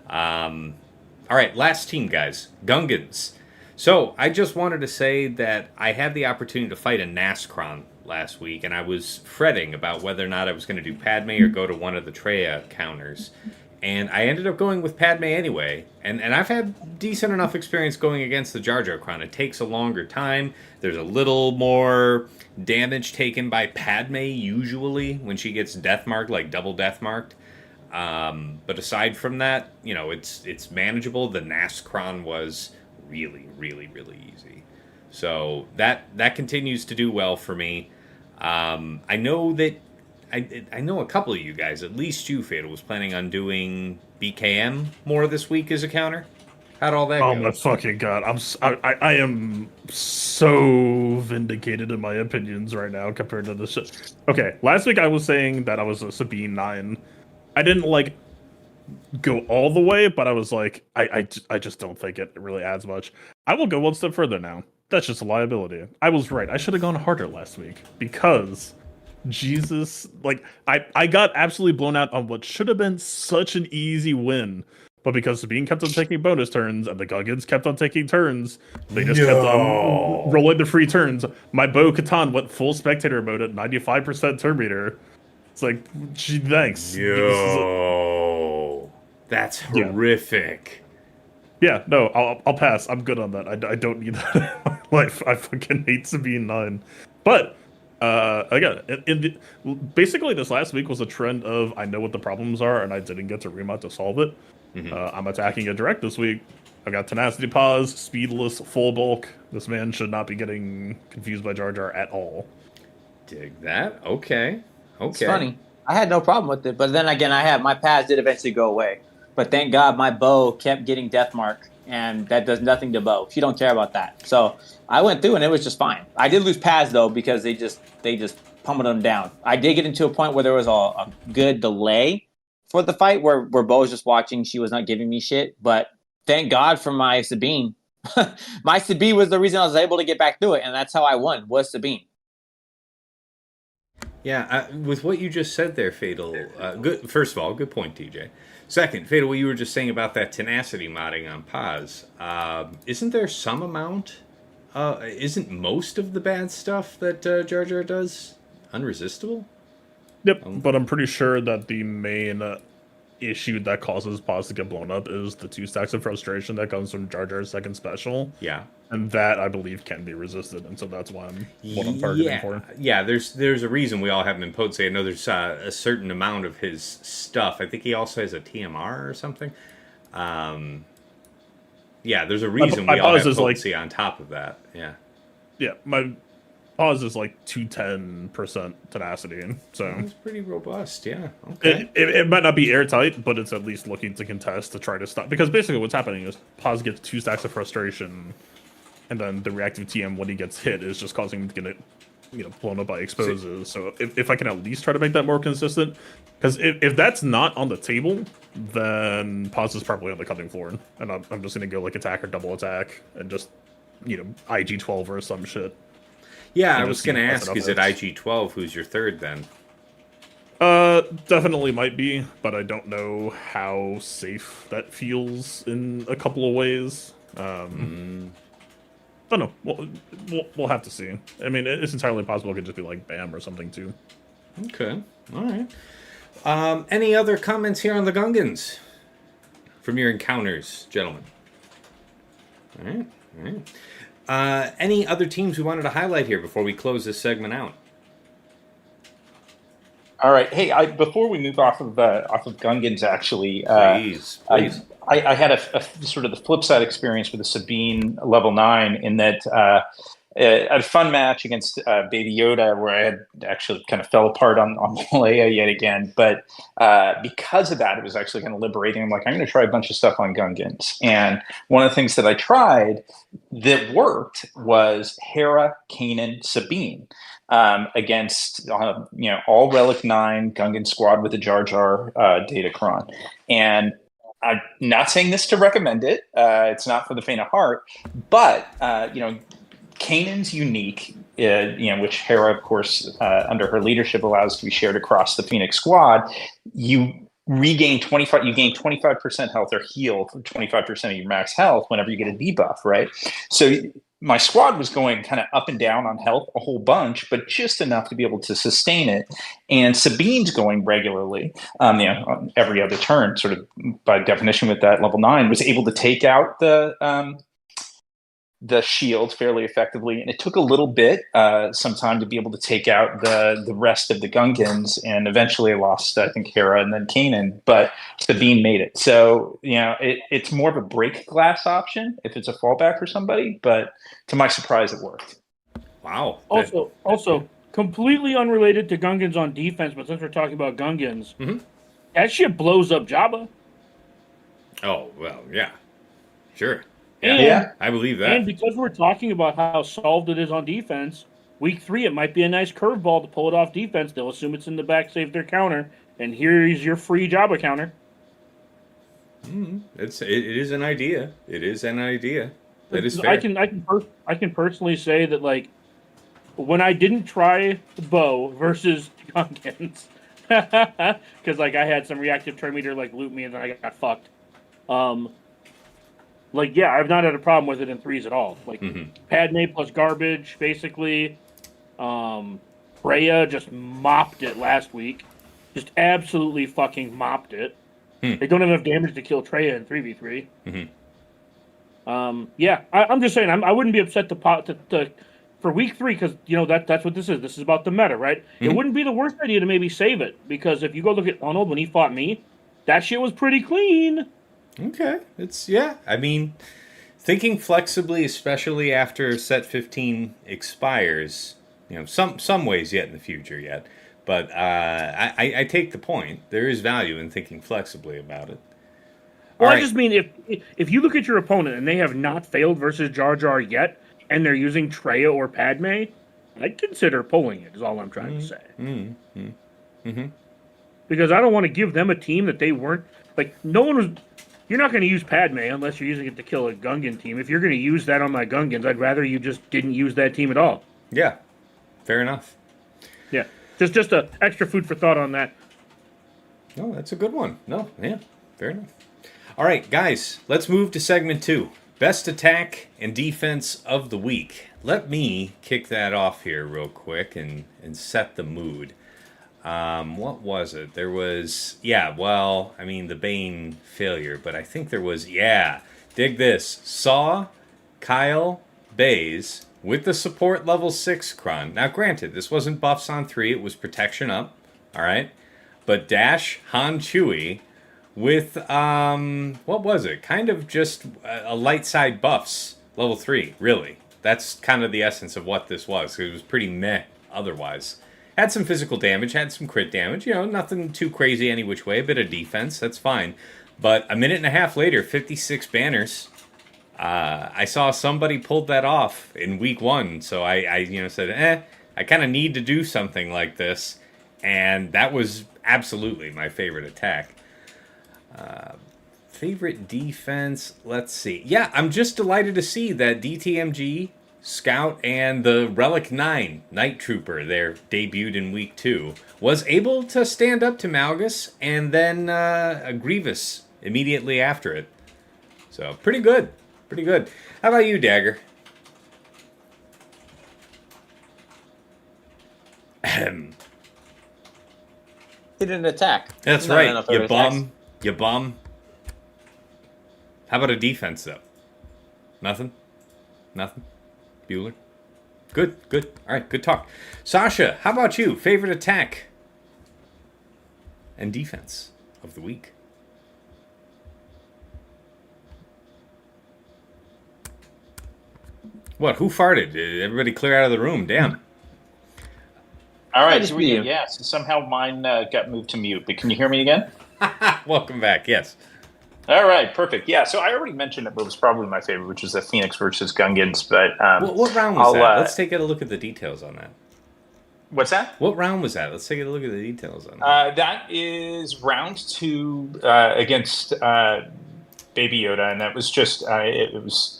All right, last team, guys. Gungans. So I just wanted to say that I had the opportunity to fight a Nascron last week, and I was fretting about whether or not I was going to do Padme or go to one of the Treya counters. And I ended up going with Padme anyway. And I've had decent enough experience going against the Jar Jar Cron. It takes a longer time. There's a little more damage taken by Padme usually when she gets death marked, like double death marked. But aside from that, you know, it's manageable. The Nascron was really, really, really easy. So that continues to do well for me. I know that I know a couple of you guys, at least you, Fatal, was planning on doing BKM more this week as a counter. How'd all that go? Oh my fucking god! I am so vindicated in my opinions right now compared to this shit. Okay, last week I was saying that I was a Sabine 9. I didn't like go all the way, but I was like, I just don't think it really adds much. I will go one step further now. That's just a liability. I was right. I should have gone harder last week because Jesus, like I got absolutely blown out on what should have been such an easy win. But because Sabine kept on taking bonus turns and the Gungans kept on taking turns, they just kept on rolling the free turns. My Bo Katan went full spectator mode at 95% turn meter. It's like, gee, thanks. That's horrific. Yeah, no, I'll pass. I'm good on that. I don't need that in my life. I fucking hate Sabine 9. But again, basically this last week was a trend of I know what the problems are and I didn't get to remod to solve it. I'm attacking it direct this week. I've got Tenacity Pause, Speedless, Full Bulk. This man should not be getting confused by Jar Jar at all. Dig that. Okay. It's funny. I had no problem with it, but then again, my pass did eventually go away. But thank God my Bow kept getting Death Mark, and that does nothing to Bow. She don't care about that. So I went through, and it was just fine. I did lose pass, though, because they just pummeled them down. I did get into a point where there was a good delay for the fight where Bo was just watching. She was not giving me shit. But thank God for my Sabine. My Sabine was the reason I was able to get back through it, and that's how I won, was Sabine. Yeah, with what you just said there, Fatal, good. First of all, good point, TJ. Second, Fatal, what you were just saying about that tenacity modding on Paz, isn't there some amount, isn't most of the bad stuff that Jar Jar does unresistible? Yep, but I'm pretty sure that the main issue that causes Paz to get blown up is the 2 stacks of frustration that comes from Jar Jar's second special. Yeah. And that, I believe, can be resisted, and so that's why what I'm targeting for. Yeah, there's a reason we all have him in potency. I know there's a certain amount of his stuff. I think he also has a TMR or something. Yeah, there's a reason we all have potency on top of that. Yeah. Yeah, Pause is like 210% tenacity, so That's pretty robust. Yeah. Okay. it might not be airtight, but it's at least looking to contest to try to stop. Because basically, what's happening is Pause gets 2 stacks of frustration, and then the reactive TM when he gets hit is just causing him to get blown up by exposes. So if I can at least try to make that more consistent, because if that's not on the table, then Pause is probably on the cutting floor, and I'm just gonna go like attack or double attack and just IG-12 or some shit. Yeah, I just was see going to what ask, setup is it is. IG-12? Who's your third then? Definitely might be, but I don't know how safe that feels in a couple of ways. Don't know. We'll have to see. I mean, it's entirely possible it could just be like BAM or something too. Okay. All right. Any other comments here on the Gungans from your encounters, gentlemen? All right. All right. Any other teams we wanted to highlight here before we close this segment out? All right. Hey, before we move off of Gungans, actually, Please. I had a sort of the flip side experience with the Sabine level 9 in that I had a fun match against Baby Yoda where I had actually kind of fell apart on Malaya yet again. But because of that, it was actually kind of liberating. I'm like, I'm going to try a bunch of stuff on Gungans. And one of the things that I tried that worked was Hera, Kanan, Sabine. Against all Relic 9 Gungan squad with a Jar Jar Datacron. And I'm not saying this to recommend it. It's not for the faint of heart. But, Kanan's unique, which Hera, of course, under her leadership allows to be shared across the Phoenix squad. You gain 25% health or heal for 25% of your max health whenever you get a debuff, right? So my squad was going kind of up and down on health a whole bunch, but just enough to be able to sustain it. And Sabine's going regularly, every other turn, sort of by definition with that level 9, was able to take out the shield fairly effectively, and it took a little bit, some time to be able to take out the rest of the Gungans, and eventually I lost, I think, Hera and then Kanan, but Sabine made it. So, it's more of a break glass option if it's a fallback for somebody, but to my surprise, it worked. Wow. Also, completely unrelated to Gungans on defense, but since we're talking about Gungans, that shit blows up Jabba. Oh, well, yeah. Sure. And, I believe that. And because we're talking about how solved it is on defense, week 3, it might be a nice curveball to pull it off defense. They'll assume it's in the back, save their counter, and here's your free Jabba counter. It is an idea. It is an idea. That is fair. I can personally say that, like, when I didn't try the bow versus Gungans, because like I had some reactive turn meter like loot me and then I got fucked. Like, yeah, I've not had a problem with it in 3s at all. Like, Padme plus garbage, basically. Freya just mopped it last week. Just absolutely fucking mopped it. They don't have enough damage to kill Treya in 3v3. Yeah, I'm just saying, I wouldn't be upset for week 3, because, that's what this is. This is about the meta, right? It wouldn't be the worst idea to maybe save it, because if you go look at Arnold when he fought me, that shit was pretty clean. Okay. I mean, thinking flexibly, especially after set 15 expires, some ways yet in the future yet. But I take the point. There is value in thinking flexibly about it. Well, I just mean if you look at your opponent and they have not failed versus Jar Jar yet, and they're using Treya or Padme, I'd consider pulling it, is all I'm trying to say. Because I don't want to give them a team that they weren't... Like, no one was... You're not going to use Padme unless you're using it to kill a Gungan team. If you're going to use that on my Gungans, I'd rather you just didn't use that team at all. Yeah, fair enough. Yeah, just a extra food for thought on that. No, that's a good one. No, yeah, fair enough. All right, guys, let's move to segment 2. Best attack and defense of the week. Let me kick that off here real quick and set the mood. What was it? There was, the Bane failure, but I think there was, dig this. Saw Kyle Bays with the support level 6 Kron. Now, granted, this wasn't buffs on 3, it was protection up, all right? But Dash Han Chewie with, what was it? Kind of just a light side buffs, level 3, really. That's kind of the essence of what this was. It was pretty meh otherwise. Had some physical damage, had some crit damage. Nothing too crazy any which way. A bit of defense, that's fine. But a minute and a half later, 56 banners. I saw somebody pulled that off in week 1, so I said, I kind of need to do something like this, and that was absolutely my favorite attack. Favorite defense, let's see. Yeah, I'm just delighted to see that DTMG, Scout, and the Relic 9 Night Trooper, there debuted in week 2, was able to stand up to Malgus, and then a Grievous immediately after it. So, pretty good. Pretty good. How about you, Dagger? He didn't attack. That's right. You bum. You bum. How about a defense, though? Nothing? Nothing? Bueller? Good, good. All right, good talk. Sasha, how about you? Favorite attack and defense of the week? What? Who farted? Did everybody clear out of the room? Damn. All right. So so somehow mine got moved to mute, but can you hear me again? Welcome back. Yes. All right. Perfect. Yeah. So I already mentioned it, but it was probably my favorite, which is the Phoenix versus Gungans. But what round was that? Let's take a look at the details on that. What's that? What round was that? Let's take a look at the details on that. That is round 2 against Baby Yoda, and that was just it was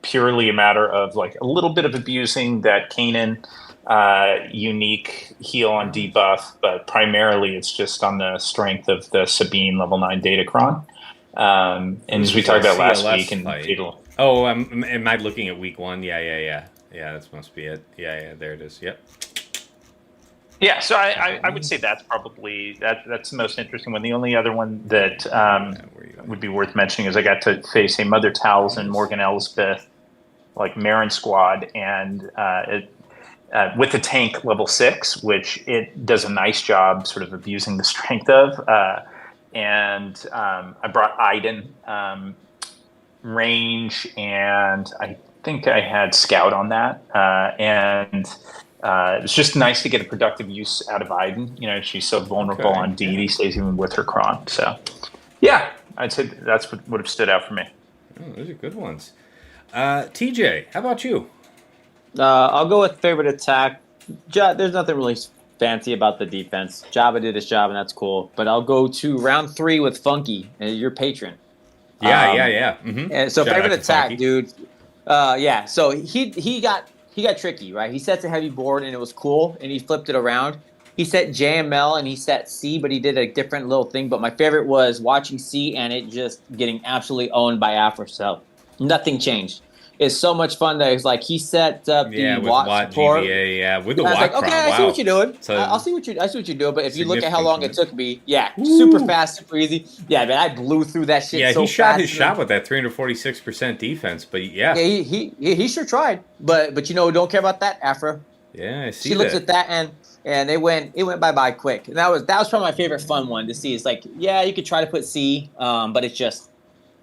purely a matter of like a little bit of abusing that Kanan unique heal on debuff, but primarily it's just on the strength of the Sabine level 9 Datacron. And as we talked about last week, and people. Oh, am I looking at week 1? Yeah. That must be it. Yeah. There it is. Yep. Yeah, so I would say that's probably that's the most interesting one. The only other one that would be worth mentioning is I got to face a Mother Towels and Morgan Elspeth like Marin squad, and with the tank level 6, which it does a nice job sort of abusing the strength of. And I brought Iden, range, and I think I had Scout on that. And it was just nice to get a productive use out of Iden. She's so vulnerable on deity, stays even with her Kron. So, yeah, I'd say that's what would have stood out for me. Oh, those are good ones. TJ, how about you? I'll go with favorite attack. There's nothing really fancy about the defense. Jabba did his job, and that's cool. But I'll go to round 3 with Funky, your patron. Yeah. Mm-hmm. And so favorite attack, Funky. Dude. So he got tricky, right? He sets a heavy board, and it was cool, and he flipped it around. He set JML and he set C, but he did a different little thing. But my favorite was watching C and it just getting absolutely owned by Afro. So nothing changed. It's so much fun that it's like he set up the Watt support. GVA, with the Watt. Like, okay, I see what you're doing. So, I see what you're doing. But if you look at how long it took me, super fast, super easy. Yeah, man, I blew through that shit. Yeah, he shot his shot with that 346% defense. But yeah, he sure tried. But don't care about that, Afro. Yeah, I see. She looks at that and it went bye quick. And that was probably my favorite fun one to see. It's like, yeah, you could try to put C, but it's just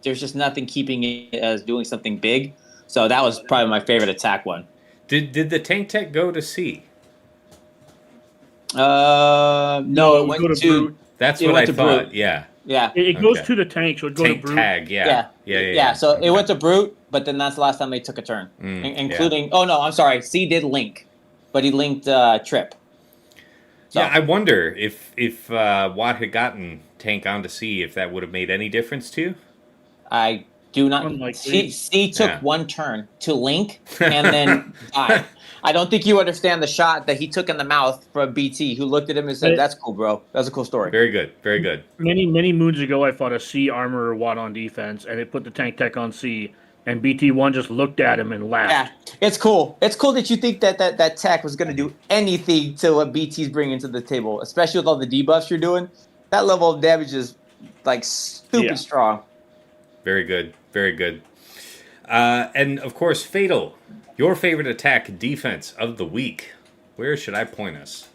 there's just nothing keeping it as doing something big. So that was probably my favorite attack one. Did the tank tech go to C? No, it went to Brute. That's what I thought. Brute. Yeah. It goes to the tank, so it goes to Brute. Tag. Yeah. So it went to Brute, but then that's the last time they took a turn, including. Oh no, I'm sorry. C did link, but he linked Trip. So. Yeah, I wonder if Watt had gotten tank onto C, if that would have made any difference to you. I do not. C took one turn to link and then died. I don't think you understand the shot that he took in the mouth from BT, who looked at him and said, "That's cool, bro. That's a cool story." Very good, very good. Many moons ago, I fought a C armorer Watt on defense, and it put the tank tech on C, and BT1 just looked at him and laughed. Yeah, it's cool. It's cool that you think that tech was going to do anything to what BT's bringing to the table, especially with all the debuffs you're doing. That level of damage is like stupid strong. Very good. Very good. And, of course, Fatal, your favorite attack defense of the week. Where should I point us?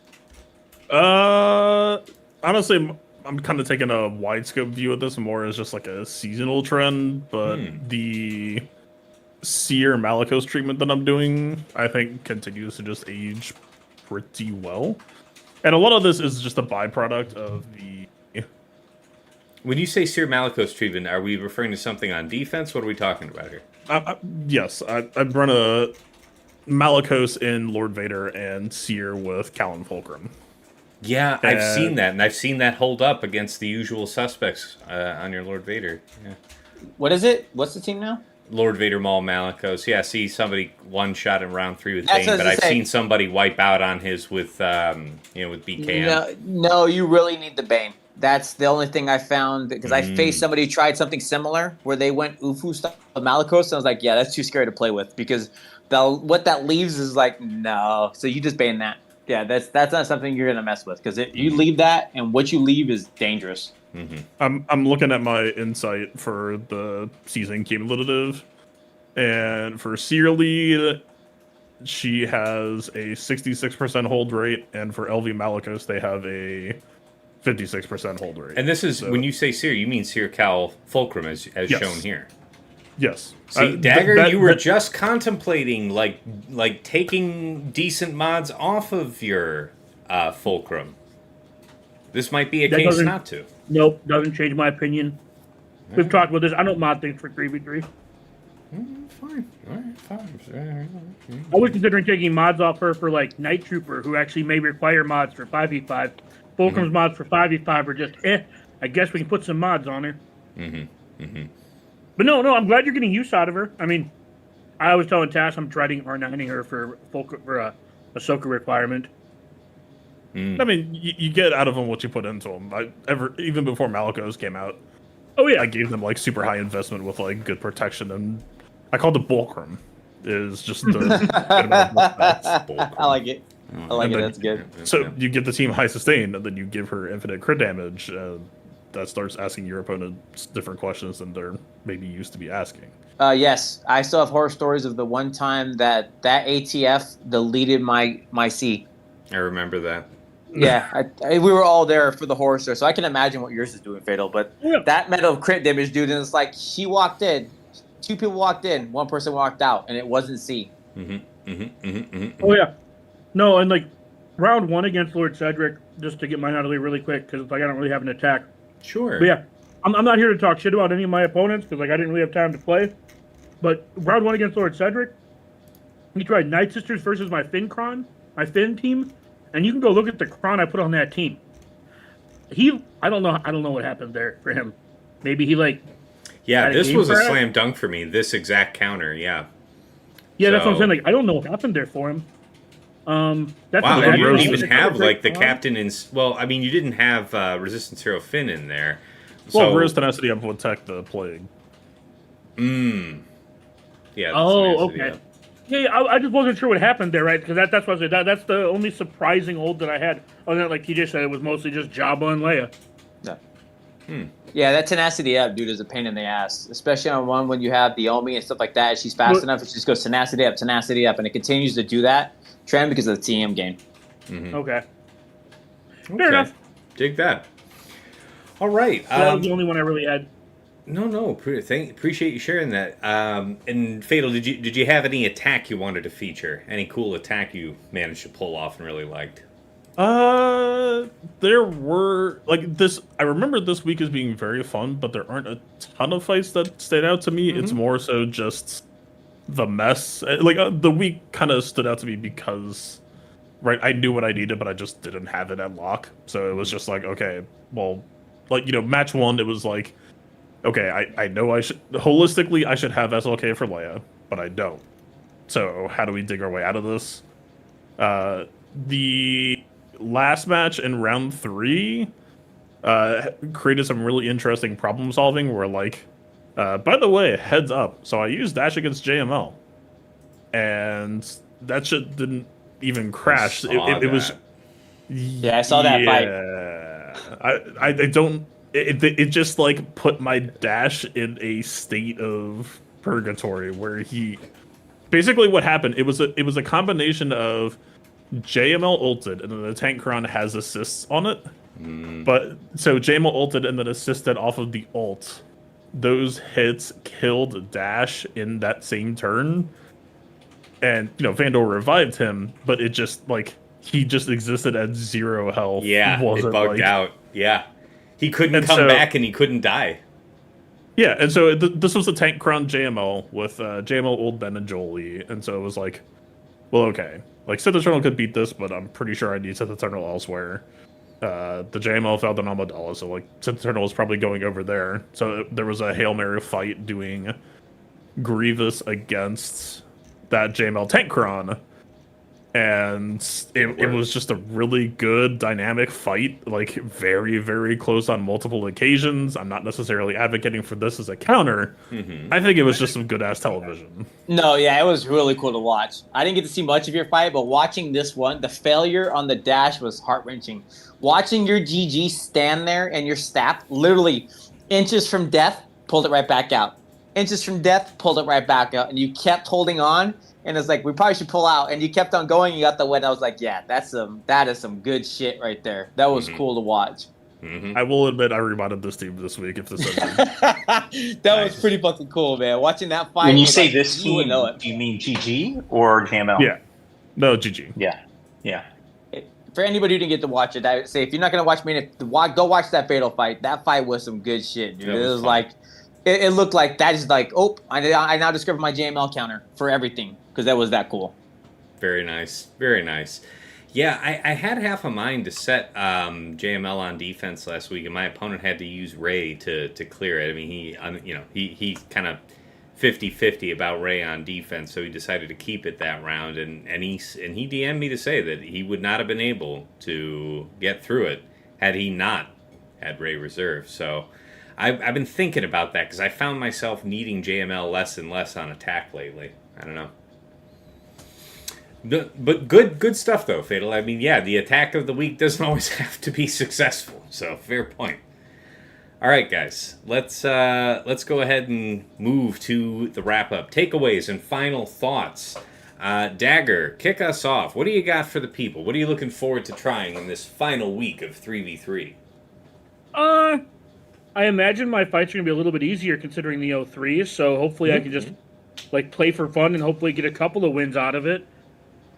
Honestly, I'm kind of taking a wide scope view of this more as just like a seasonal trend, but the Seer Malicos treatment that I'm doing, I think, continues to just age pretty well. And a lot of this is just a byproduct of the... When you say Seer Malicos treatment, are we referring to something on defense? What are we talking about here? Yes, I run a Malicos in Lord Vader and Seer with Callan Fulcrum. Yeah, I've seen that, and I've seen that hold up against the usual suspects on your Lord Vader. Yeah. What is it? What's the team now? Lord Vader Maul Malicos. Yeah, see somebody one shot in round 3 with Bane, That's but I've seen somebody wipe out on his with with BKM. No, you really need the Bane. That's the only thing I found, because I faced somebody who tried something similar where they went Ufu style Malicos, and I was like, yeah, that's too scary to play with, because what that leaves is like, no. So you just Bane that. Yeah, that's not something you're gonna mess with, because you leave that, and what you leave is dangerous. I'm looking at my insight for the season cumulative, and for Seer Lead, she has a 66% hold rate, and for LV Malicos, they have a 56% hold rate. And this is, when you say Seer, you mean Seer Cal Fulcrum, as yes. shown here. Yes. See, Dagger, you were just contemplating like taking decent mods off of your Fulcrum. This might be a case not to. Nope, doesn't change my opinion. We've talked about this. I don't mod things for 3v3. Fine. All right, fine. I was considering taking mods off her for like Night Trooper, who actually may require mods for 5v5. Fulcrum's mods for 5v5 are just I guess we can put some mods on her. But no, I'm glad you're getting use out of her. I mean, I was telling Tass I'm trying R9ing her for a Ahsoka requirement. I mean, you get out of them what you put into them. Even before Malicos came out, I gave them like super high investment with like good protection, and I called it Bulcrum. Is just the I like it. I like it. That's good. So you give the team high sustain, and then you give her infinite crit damage. That starts asking your opponents different questions than they're maybe used to be asking. Yes, I still have horror stories of the one time that ATF deleted my C. I remember that. Yeah, we were all there for the horror story, so I can imagine what yours is doing, Fatal. But that metal crit damage, dude, and it's like she walked in, 2 people walked in, 1 person walked out, and it wasn't C. Oh yeah, no, and like round 1 against Lord Cedric, just to get mine out of the way really quick, because like I don't really have an attack. Sure. But yeah, I'm not here to talk shit about any of my opponents, because like I didn't really have time to play. But round 1 against Lord Cedric, he tried Night Sisters versus my Finn team. And you can go look at the cron I put on that team. I don't know what happened there for him. Maybe he like. Yeah, this was a slam dunk for me. This exact counter, yeah. Yeah, that's what I'm saying. Like, I don't know what happened there for him. That's wow, and you didn't even have like the captain in. Well, I mean, you didn't have Resistance Hero Finn in there. Well, Rose Tenacity up would attack the Plague. Yeah. Oh, okay. Yeah, I just wasn't sure what happened there, right? Because that's what I said. That's the only surprising hold that I had. Other than, like TJ said, it was mostly just Jabba and Leia. Yeah. Yeah, that tenacity up, dude, is a pain in the ass. Especially on one when you have the Omi and stuff like that. She's fast enough, it just goes tenacity up, and it continues to do that trend because of the TM game. Okay. Fair enough. Dig that. All right. So that was the only one I really had. No. Appreciate you sharing that. And Fatal, did you have any attack you wanted to feature? Any cool attack you managed to pull off and really liked? There were like this. I remember this week as being very fun, but there aren't a ton of fights that stayed out to me. It's more so just the mess. Like the week kind of stood out to me because, right, I knew what I needed, but I just didn't have it at lock. So it was just like, okay, well, like match 1, it was like. Okay, I know I should holistically I should have SLK for Leia, but I don't. So how do we dig our way out of this? The last match in round 3 created some really interesting problem solving where like by the way, heads up. So I used Dash against JML. And that shit didn't even crash. It was I saw that fight. I don't It just like put my Dash in a state of purgatory where he basically what happened. It was a combination of JML ulted and then the tank cron has assists on it. But so JML ulted and then assisted off of the ult those hits killed Dash in that same turn. And, Vandal revived him, but it just, he just existed at 0 health. Yeah, it bugged out. Yeah. He couldn't come back and he couldn't die. Yeah, and so this was a tank crown JML with JML, Old Ben, and Jolie. And so it was like, well, okay. Sith Eternal could beat this, but I'm pretty sure I need Sith Eternal elsewhere. The JML failed on Amidala, so Sith Eternal was probably going over there. So there was a Hail Mary fight doing Grievous against that JML Tankron, and it was just a really good dynamic fight, very, very close on multiple occasions. I'm not necessarily advocating for this as a counter. I think it was just some good-ass television. No, yeah, it was really cool to watch. I didn't get to see much of your fight, but watching this one, the failure on the dash was heart-wrenching. Watching your GG stand there and your staff literally inches from death, pulled it right back out. Inches from death, pulled it right back out, and you kept holding on. And it's like, we probably should pull out. And you kept on going. You got the win. I was like, yeah, that is some good shit right there. That was cool to watch. I will admit I reminded this team this week if this That was pretty fucking cool, man. Watching that fight. When you say this team, do you mean GG or JML? Yeah. No, GG. Yeah. For anybody who didn't get to watch it, I would say if you're not going to watch me, go watch that Fatal fight. That fight was some good shit, dude. It was like, it looked like that is like, I now discovered my JML counter for everything. Because that was that cool. Very nice. Very nice. Yeah, I had half a mind to set JML on defense last week, and my opponent had to use Ray to clear it. I mean, he kind of 50-50 about Ray on defense, so he decided to keep it that round, and he DM'd me to say that he would not have been able to get through it had he not had Ray reserve. So I've been thinking about that because I found myself needing JML less and less on attack lately. I don't know. But good stuff though, Fatal. I mean, yeah, the attack of the week doesn't always have to be successful. So fair point. All right, guys, let's go ahead and move to the wrap up, takeaways, and final thoughts. Dagger, kick us off. What do you got for the people? What are you looking forward to trying in this final week of 3v3? I imagine my fights are gonna be a little bit easier considering the 0-3. So hopefully I can just play for fun and hopefully get a couple of wins out of it.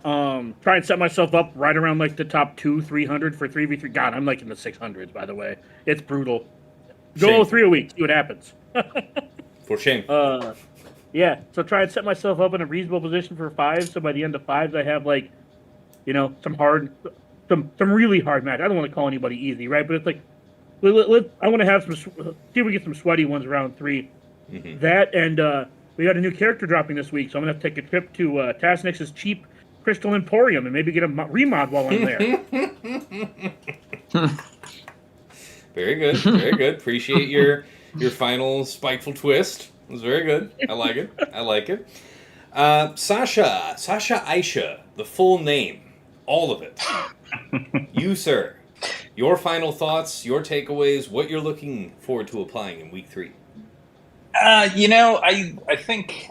Try and set myself up right around the top 200-300 for 3v3. God, I'm in the 600s, by the way. It's brutal. Go 3 a week, see what happens. For shame. Yeah, so try and set myself up in a reasonable position for 5. So by the end of 5s, I have some really hard match. I don't want to call anybody easy, right? But it's I want to have see if we get some sweaty ones around 3. That and we got a new character dropping this week, so I'm gonna have to take a trip to Tasnix's cheap Crystal Emporium and maybe get a remod while I'm there. Very good, very good. Appreciate your final spiteful twist. It was very good. I like it. Sasha Aisha, the full name, all of it. You, sir, your final thoughts, your takeaways, what you're looking forward to applying in week 3. I think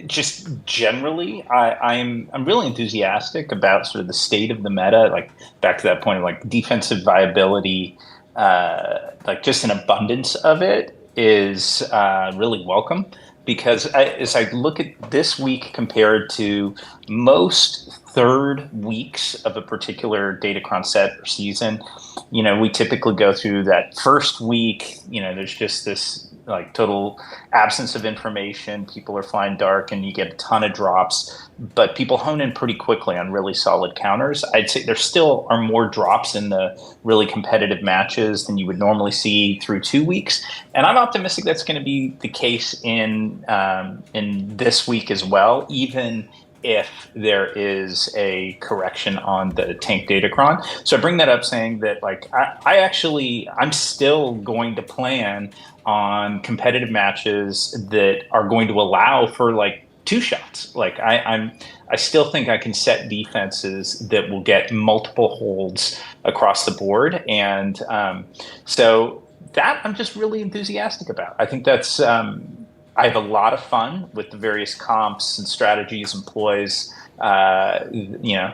just generally, I'm really enthusiastic about sort of the state of the meta. Back to that point of defensive viability, just an abundance of it is really welcome. Because as I look at this week compared to most third weeks of a particular Datacron set or season, we typically go through that first week. There's just this total absence of information. People are flying dark and you get a ton of drops, but people hone in pretty quickly on really solid counters. I'd say there still are more drops in the really competitive matches than you would normally see through 2 weeks. And I'm optimistic that's going to be the case in this week as well, even if there is a correction on the tank Datacron. So I bring that up saying that I'm still going to plan on competitive matches that are going to allow for 2 shots. I still think I can set defenses that will get multiple holds across the board. And so that I'm just really enthusiastic about. I think that's I have a lot of fun with the various comps and strategies and ploys,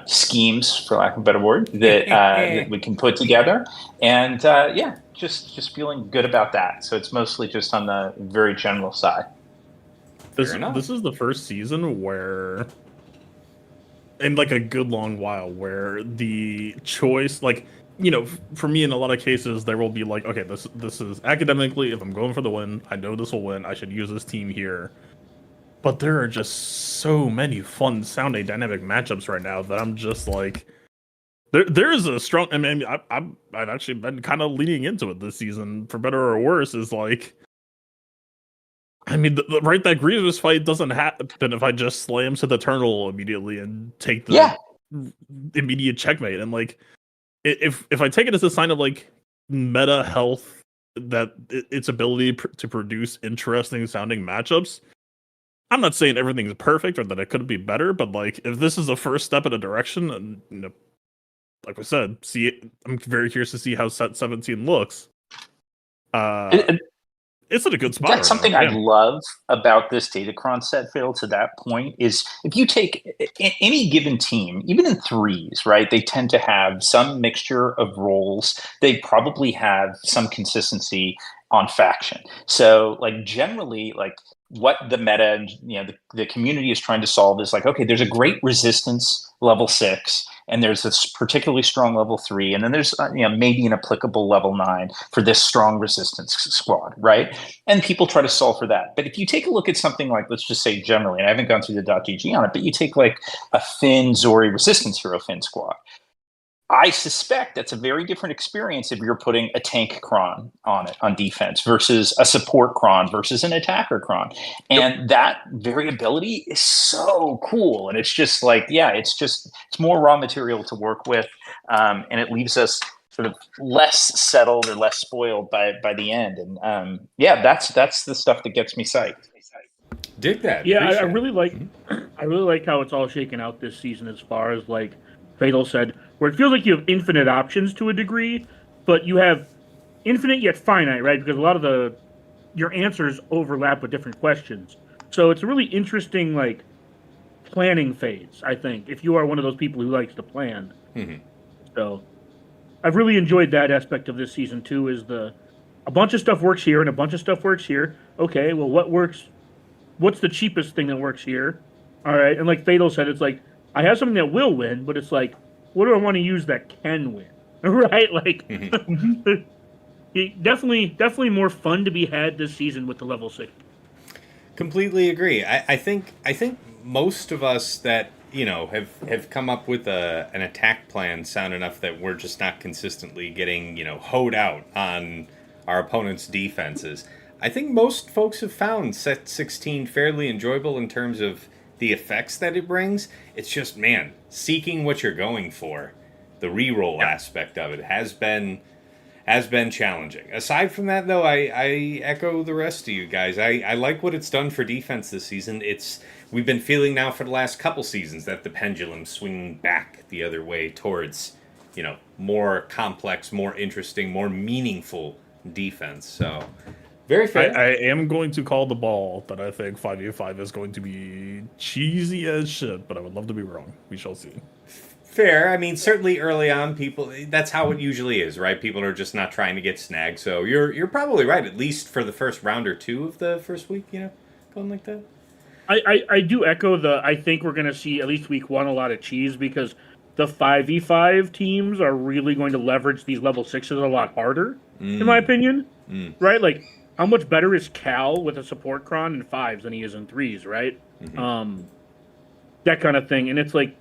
schemes, for lack of a better word, that we can put together. And just feeling good about that. So it's mostly just on the very general side. This is the first season where, in like a good long while, where the choice, like, for me in a lot of cases, there will be like, okay, this is academically, if I'm going for the win, I know this will win. I should use this team here. But there are just so many fun sounding dynamic matchups right now that I'm just like, there is a strong. I mean, I've actually been kind of leaning into it this season, for better or worse. Is like, I mean, that Grievous fight doesn't happen if I just slam to the Eternal immediately and take the immediate checkmate. And like, if I take it as a sign of like meta health, that its ability to produce interesting sounding matchups. I'm not saying everything's perfect or that it could be better, but like, if this is the first step in a direction, and like I said, I'm very curious to see how set 17 looks. It's in a good spot. That's something I love about this Datacron set, Phil, to that point, is if you take any given team, even in threes, right, they tend to have some mixture of roles. They probably have some consistency on faction. So, like, generally, like, what the meta and the community is trying to solve is like, okay, there's a great resistance level 6, and there's this particularly strong level 3, and then there's maybe an applicable level 9 for this strong resistance squad, right? And people try to solve for that. But if you take a look at something like, let's just say generally, and I haven't gone through the .gg on it, but you take like a Finn Zori resistance hero Finn squad. I suspect that's a very different experience if you're putting a tank cron on it on defense versus a support cron versus an attacker cron. And that variability is so cool. And it's just like, it's more raw material to work with. And it leaves us sort of less settled or less spoiled by the end. And that's the stuff that gets me psyched. Dig that. Yeah, I really like how it's all shaken out this season, as far as like Fatal said, where it feels like you have infinite options to a degree, but you have infinite yet finite, right? Because a lot of your answers overlap with different questions. So it's a really interesting, like, planning phase, I think, if you are one of those people who likes to plan. Mm-hmm. So I've really enjoyed that aspect of this season too, is a bunch of stuff works here and a bunch of stuff works here. Okay, well, what works? What's the cheapest thing that works here? All right, and like Fatal said, it's like, I have something that will win, but it's like, what do I want to use that can win? Right? Like, definitely more fun to be had this season with the level 6. Completely agree. I think most of us that have come up with an attack plan sound enough that we're just not consistently getting hoed out on our opponent's defenses. I think most folks have found set 16 fairly enjoyable in terms of the effects that it brings. It's just, man, seeking what you're going for, the reroll aspect of it has been challenging. Aside from that, though, I echo the rest of you guys. I like what it's done for defense this season. We've been feeling now for the last couple seasons that the pendulum's swinging back the other way towards more complex, more interesting, more meaningful defense. So very fair. I am going to call the ball that I think 5v5 is going to be cheesy as shit, but I would love to be wrong. We shall see. Fair. I mean, certainly early on, that's how it usually is, right? People are just not trying to get snagged. So you're probably right, at least for the first round or two of the first week, going like that. I do echo I think we're going to see, at least week 1, a lot of cheese, because the 5v5 teams are really going to leverage these level 6s a lot harder, in my opinion. Right? Like, how much better is Cal with a support cron in 5s than he is in 3s, right? Mm-hmm. That kind of thing. And it's like,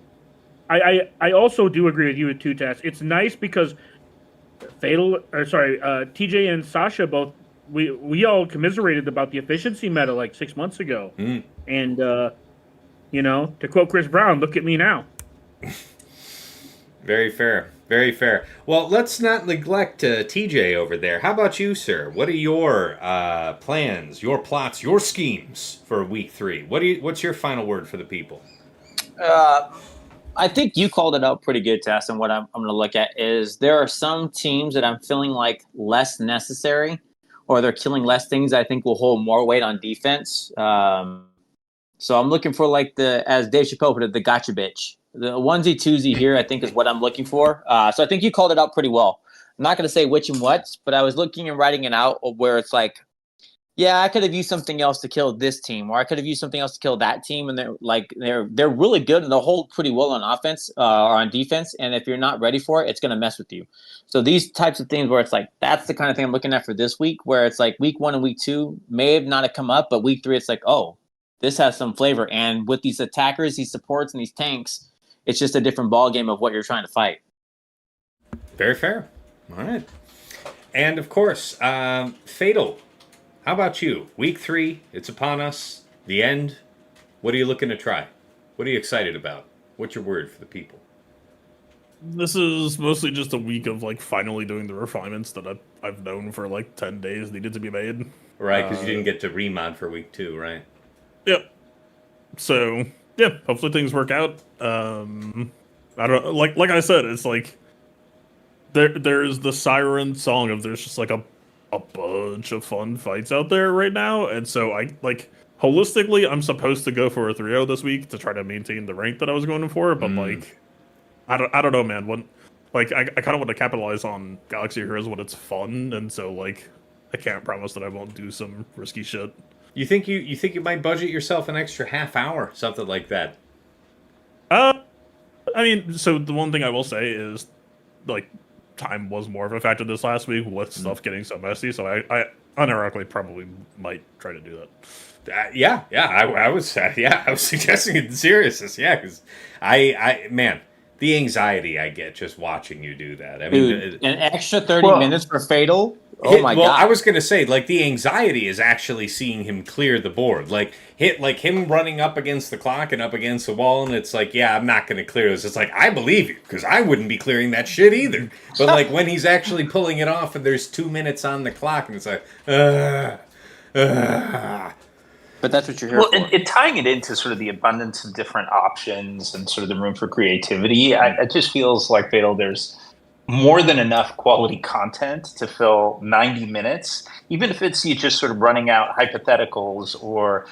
I also do agree with you with 2 tasks. It's nice because TJ and Sasha both, we all commiserated about the efficiency meta like 6 months ago. And, to quote Chris Brown, look at me now. Very fair. Very fair. Well, let's not neglect TJ over there. How about you, sir? What are your plans, your plots, your schemes for week 3? What's your final word for the people? I think you called it out pretty good, Tess, and what I'm going to look at is there are some teams that I'm feeling like less necessary, or they're killing less things that I think will hold more weight on defense. So I'm looking for like as Dave Chappelle put it, the gotcha bitch. The onesie twosie here, I think, is what I'm looking for. So I think you called it out pretty well. I'm not going to say which and what, but I was looking and writing it out where it's like, yeah, I could have used something else to kill this team, or I could have used something else to kill that team, and they're really good and they'll hold pretty well on offense or on defense. And if you're not ready for it, it's going to mess with you. So these types of things where it's like that's the kind of thing I'm looking at for this week, where it's like week 1 and week 2 may have not have come up, but week 3 it's like, oh, this has some flavor. And with these attackers, these supports, and these tanks, it's just a different ball game of what you're trying to fight. Very fair. All right, and of course, Fatal. How about you? Week 3, it's upon us. The end. What are you looking to try? What are you excited about? What's your word for the people? This is mostly just a week of like finally doing the refinements that I've known for like 10 days needed to be made. Right, because you didn't get to remod for week 2, right? Yep. So yeah, hopefully things work out. I don't like I said, it's like there's the siren song of there's just like a bunch of fun fights out there right now, and so I like holistically I'm supposed to go for a 3-0 this week to try to maintain the rank that I was going for, but like I don't know, man. When like I kind of want to capitalize on Galaxy Heroes when it's fun, and so like I can't promise that I won't do some risky shit. You think you might budget yourself an extra half hour, something like that? I mean, so the one thing I will say is like time was more of a factor this last week with stuff getting so messy, so I unironically probably might try to do that. I was suggesting it in seriousness, because I man, the anxiety I get just watching you do that. I mean, dude, an extra 30 minutes for Fatal. Oh my god! I was gonna say, like, the anxiety is actually seeing him clear the board, like him running up against the clock and up against the wall, and it's like, yeah, I'm not gonna clear this. It's like, I believe you, because I wouldn't be clearing that shit either. But like when he's actually pulling it off, and there's 2 minutes on the clock, and it's like, But that's what you're here for. And tying it into sort of the abundance of different options and sort of the room for creativity, it just feels like Fatal, there's more than enough quality content to fill 90 minutes, even if it's you just sort of running out hypotheticals or,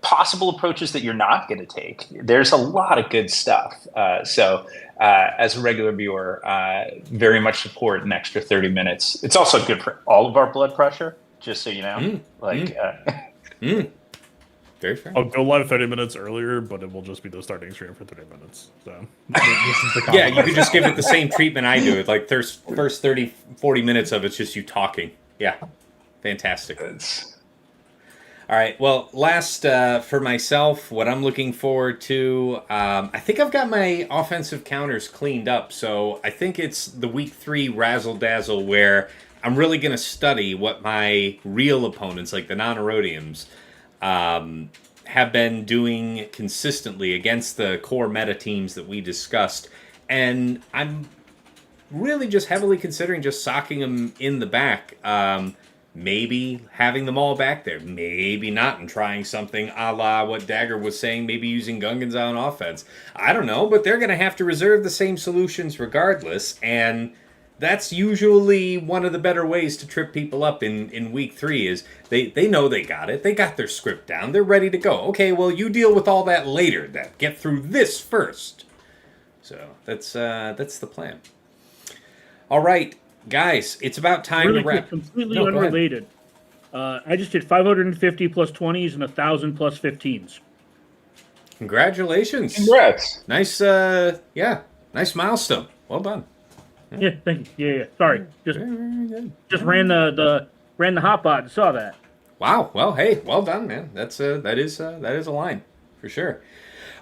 possible approaches that you're not going to take. There's a lot of good stuff. So as a regular viewer, very much support an extra 30 minutes. It's also good for all of our blood pressure, just so you know. Very fair. I'll go live 30 minutes earlier, but it will just be the starting stream for 30 minutes. So yeah, you could just give it the same treatment I do. It's like first 30, 40 minutes of it's just you talking. Yeah, fantastic. All right, well, last for myself, what I'm looking forward to, I think I've got my offensive counters cleaned up, so I think it's the week 3 razzle-dazzle where I'm really going to study what my real opponents, like the non-Erodiums, have been doing consistently against the core meta teams that we discussed. And I'm really just heavily considering just socking them in the back. Maybe having them all back there. Maybe not, and trying something a la what Dagger was saying, maybe using Gungans on offense. I don't know, but they're going to have to reserve the same solutions regardless, and that's usually one of the better ways to trip people up in week 3 is they know they got it. They got their script down. They're ready to go. Okay, well, you deal with all that later. Get through this first. So that's the plan. All right, guys, it's about time really to wrap. Completely unrelated. I just did 550 plus 20s and 1,000 plus 15s. Congratulations. Congrats. Nice, nice milestone. Well done. Yeah, thank you. Yeah. Sorry, just ran the hotbot and saw that. Wow. Well, hey, well done, man. That is a line for sure.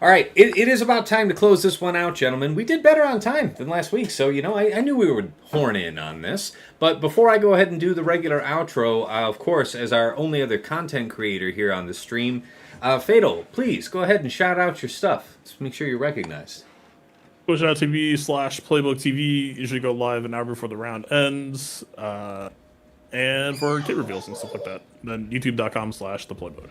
All right, it is about time to close this one out, gentlemen. We did better on time than last week, so I knew we would horn in on this. But before I go ahead and do the regular outro, of course, as our only other content creator here on the stream, Fatal, please go ahead and shout out your stuff. Let's make sure you're recognized. Twitch.tv/Playbook TV. Usually go live an hour before the round ends. And for kit reveals and stuff like that. Then youtube.com/theplaybook.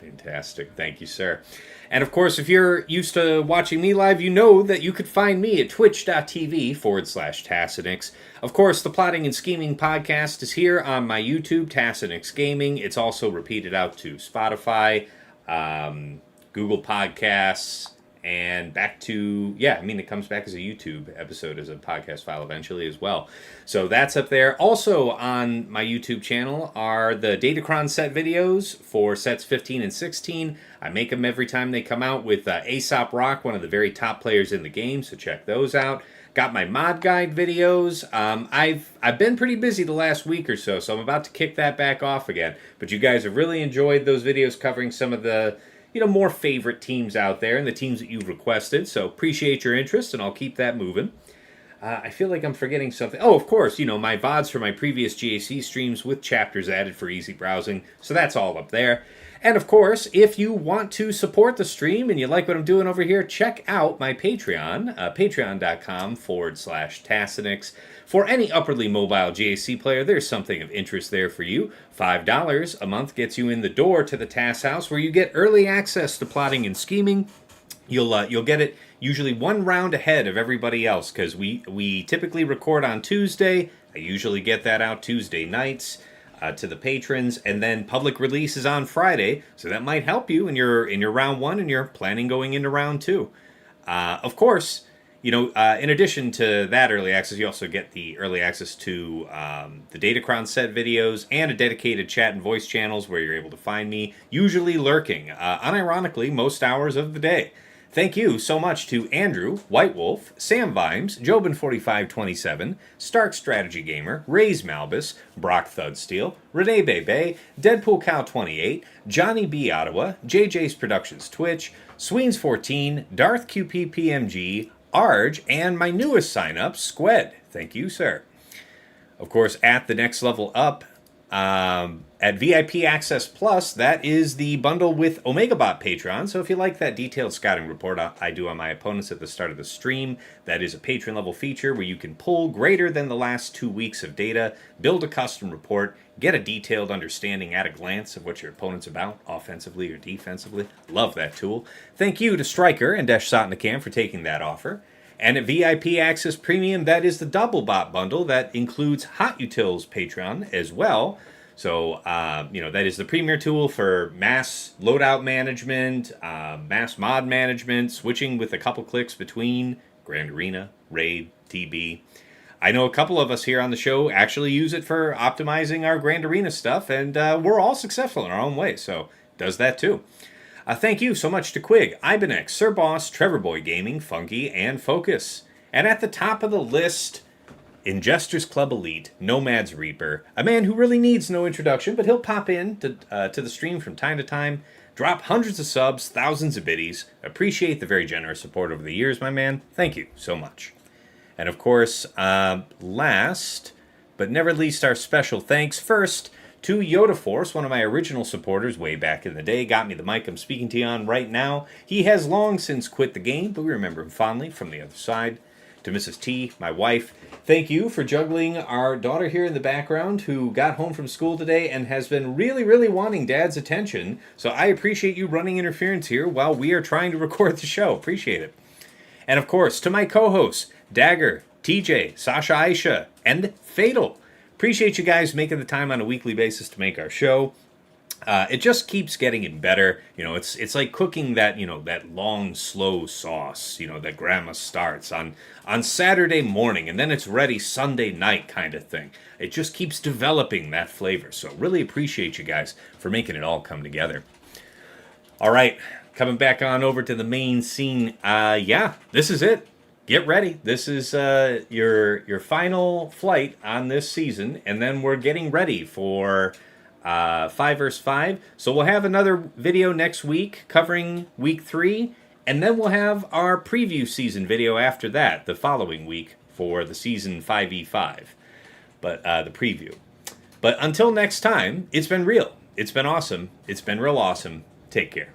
Fantastic. Thank you, sir. And of course, if you're used to watching me live, you know that you could find me at twitch.tv/Tassinix. Of course, the Plotting and Scheming podcast is here on my YouTube, Tassinix Gaming. It's also repeated out to Spotify, Google Podcasts, and back to, it comes back as a YouTube episode as a podcast file eventually as well. So that's up there. Also on my YouTube channel are the Datacron set videos for sets 15 and 16. I make them every time they come out with Aesop Rock, one of the very top players in the game, so check those out. Got my mod guide videos. I've been pretty busy the last week or so I'm about to kick that back off again. But you guys have really enjoyed those videos covering some of the more favorite teams out there and the teams that you've requested. So appreciate your interest, and I'll keep that moving. I feel like I'm forgetting something. Oh, of course, my VODs for my previous GAC streams with chapters added for easy browsing. So that's all up there. And of course, if you want to support the stream and you like what I'm doing over here, check out my Patreon, patreon.com/Tassinix. For any upwardly mobile GAC player, there's something of interest there for you. $5 a month gets you in the door to the TAS House, where you get early access to Plotting and Scheming. You'll get it usually one round ahead of everybody else, because we typically record on Tuesday. I usually get that out Tuesday nights to the patrons, and then public release is on Friday, so that might help you in your round one and you're planning going into round two. Of course, in addition to that early access, you also get the early access to the Datacron set videos and a dedicated chat and voice channels where you're able to find me, usually lurking, unironically, most hours of the day. Thank you so much to Andrew, White Wolf, Sam Vimes, Jobin4527, Stark Strategy Gamer, Rays Malbus, Brock Thudsteel, Renee Bebe, Deadpool Cow 28, Johnny B. Ottawa, JJ's Productions Twitch, Sweens14, Darth QP PMG, Arj, and my newest sign-up, Squed. Thank you, sir. Of course, at the next level up, at VIP Access Plus, that is the bundle with OmegaBot Patreon. So if you like that detailed scouting report I do on my opponents at the start of the stream, that is a patron level feature where you can pull greater than the last 2 weeks of data, build a custom report, get a detailed understanding at a glance of what your opponent's about, offensively or defensively. Love that tool. Thank you to Stryker and Desh Sotnikam for taking that offer. And at VIP Access Premium, that is the double bot bundle that includes Hot Utils Patreon as well. So, that is the premier tool for mass loadout management, mass mod management, switching with a couple clicks between Grand Arena, Raid, TB. I know a couple of us here on the show actually use it for optimizing our Grand Arena stuff, and we're all successful in our own way, so does that too. Thank you so much to Quig, Ibenex, Sir Boss, Trevor Boy Gaming, Funky, and Focus. And at the top of the list, Ingesters Club Elite, Nomad's Reaper, a man who really needs no introduction, but he'll pop in to the stream from time to time, drop hundreds of subs, thousands of biddies. Appreciate the very generous support over the years, my man. Thank you so much. And of course, last but never least, our special thanks first to Yoda Force, one of my original supporters way back in the day, got me the mic I'm speaking to you on right now. He has long since quit the game, but we remember him fondly from the other side. To Mrs. T, my wife, thank you for juggling our daughter here in the background who got home from school today and has been really, really wanting Dad's attention. So I appreciate you running interference here while we are trying to record the show. Appreciate it. And of course, to my co-hosts, Dagger, TJ, Sasha Aisha, and Fatal. Appreciate you guys making the time on a weekly basis to make our show. It just keeps getting better. It's like cooking that long, slow sauce, that grandma starts on Saturday morning, and then it's ready Sunday night kind of thing. It just keeps developing that flavor. So really appreciate you guys for making it all come together. All right, coming back on over to the main scene. This is it. Get ready. This is your final flight on this season, and then we're getting ready for 5 vs 5. So we'll have another video next week covering week 3, and then we'll have our preview season video after that, the following week for the season 5v5. But the preview. But until next time, it's been real. It's been awesome. It's been real awesome. Take care.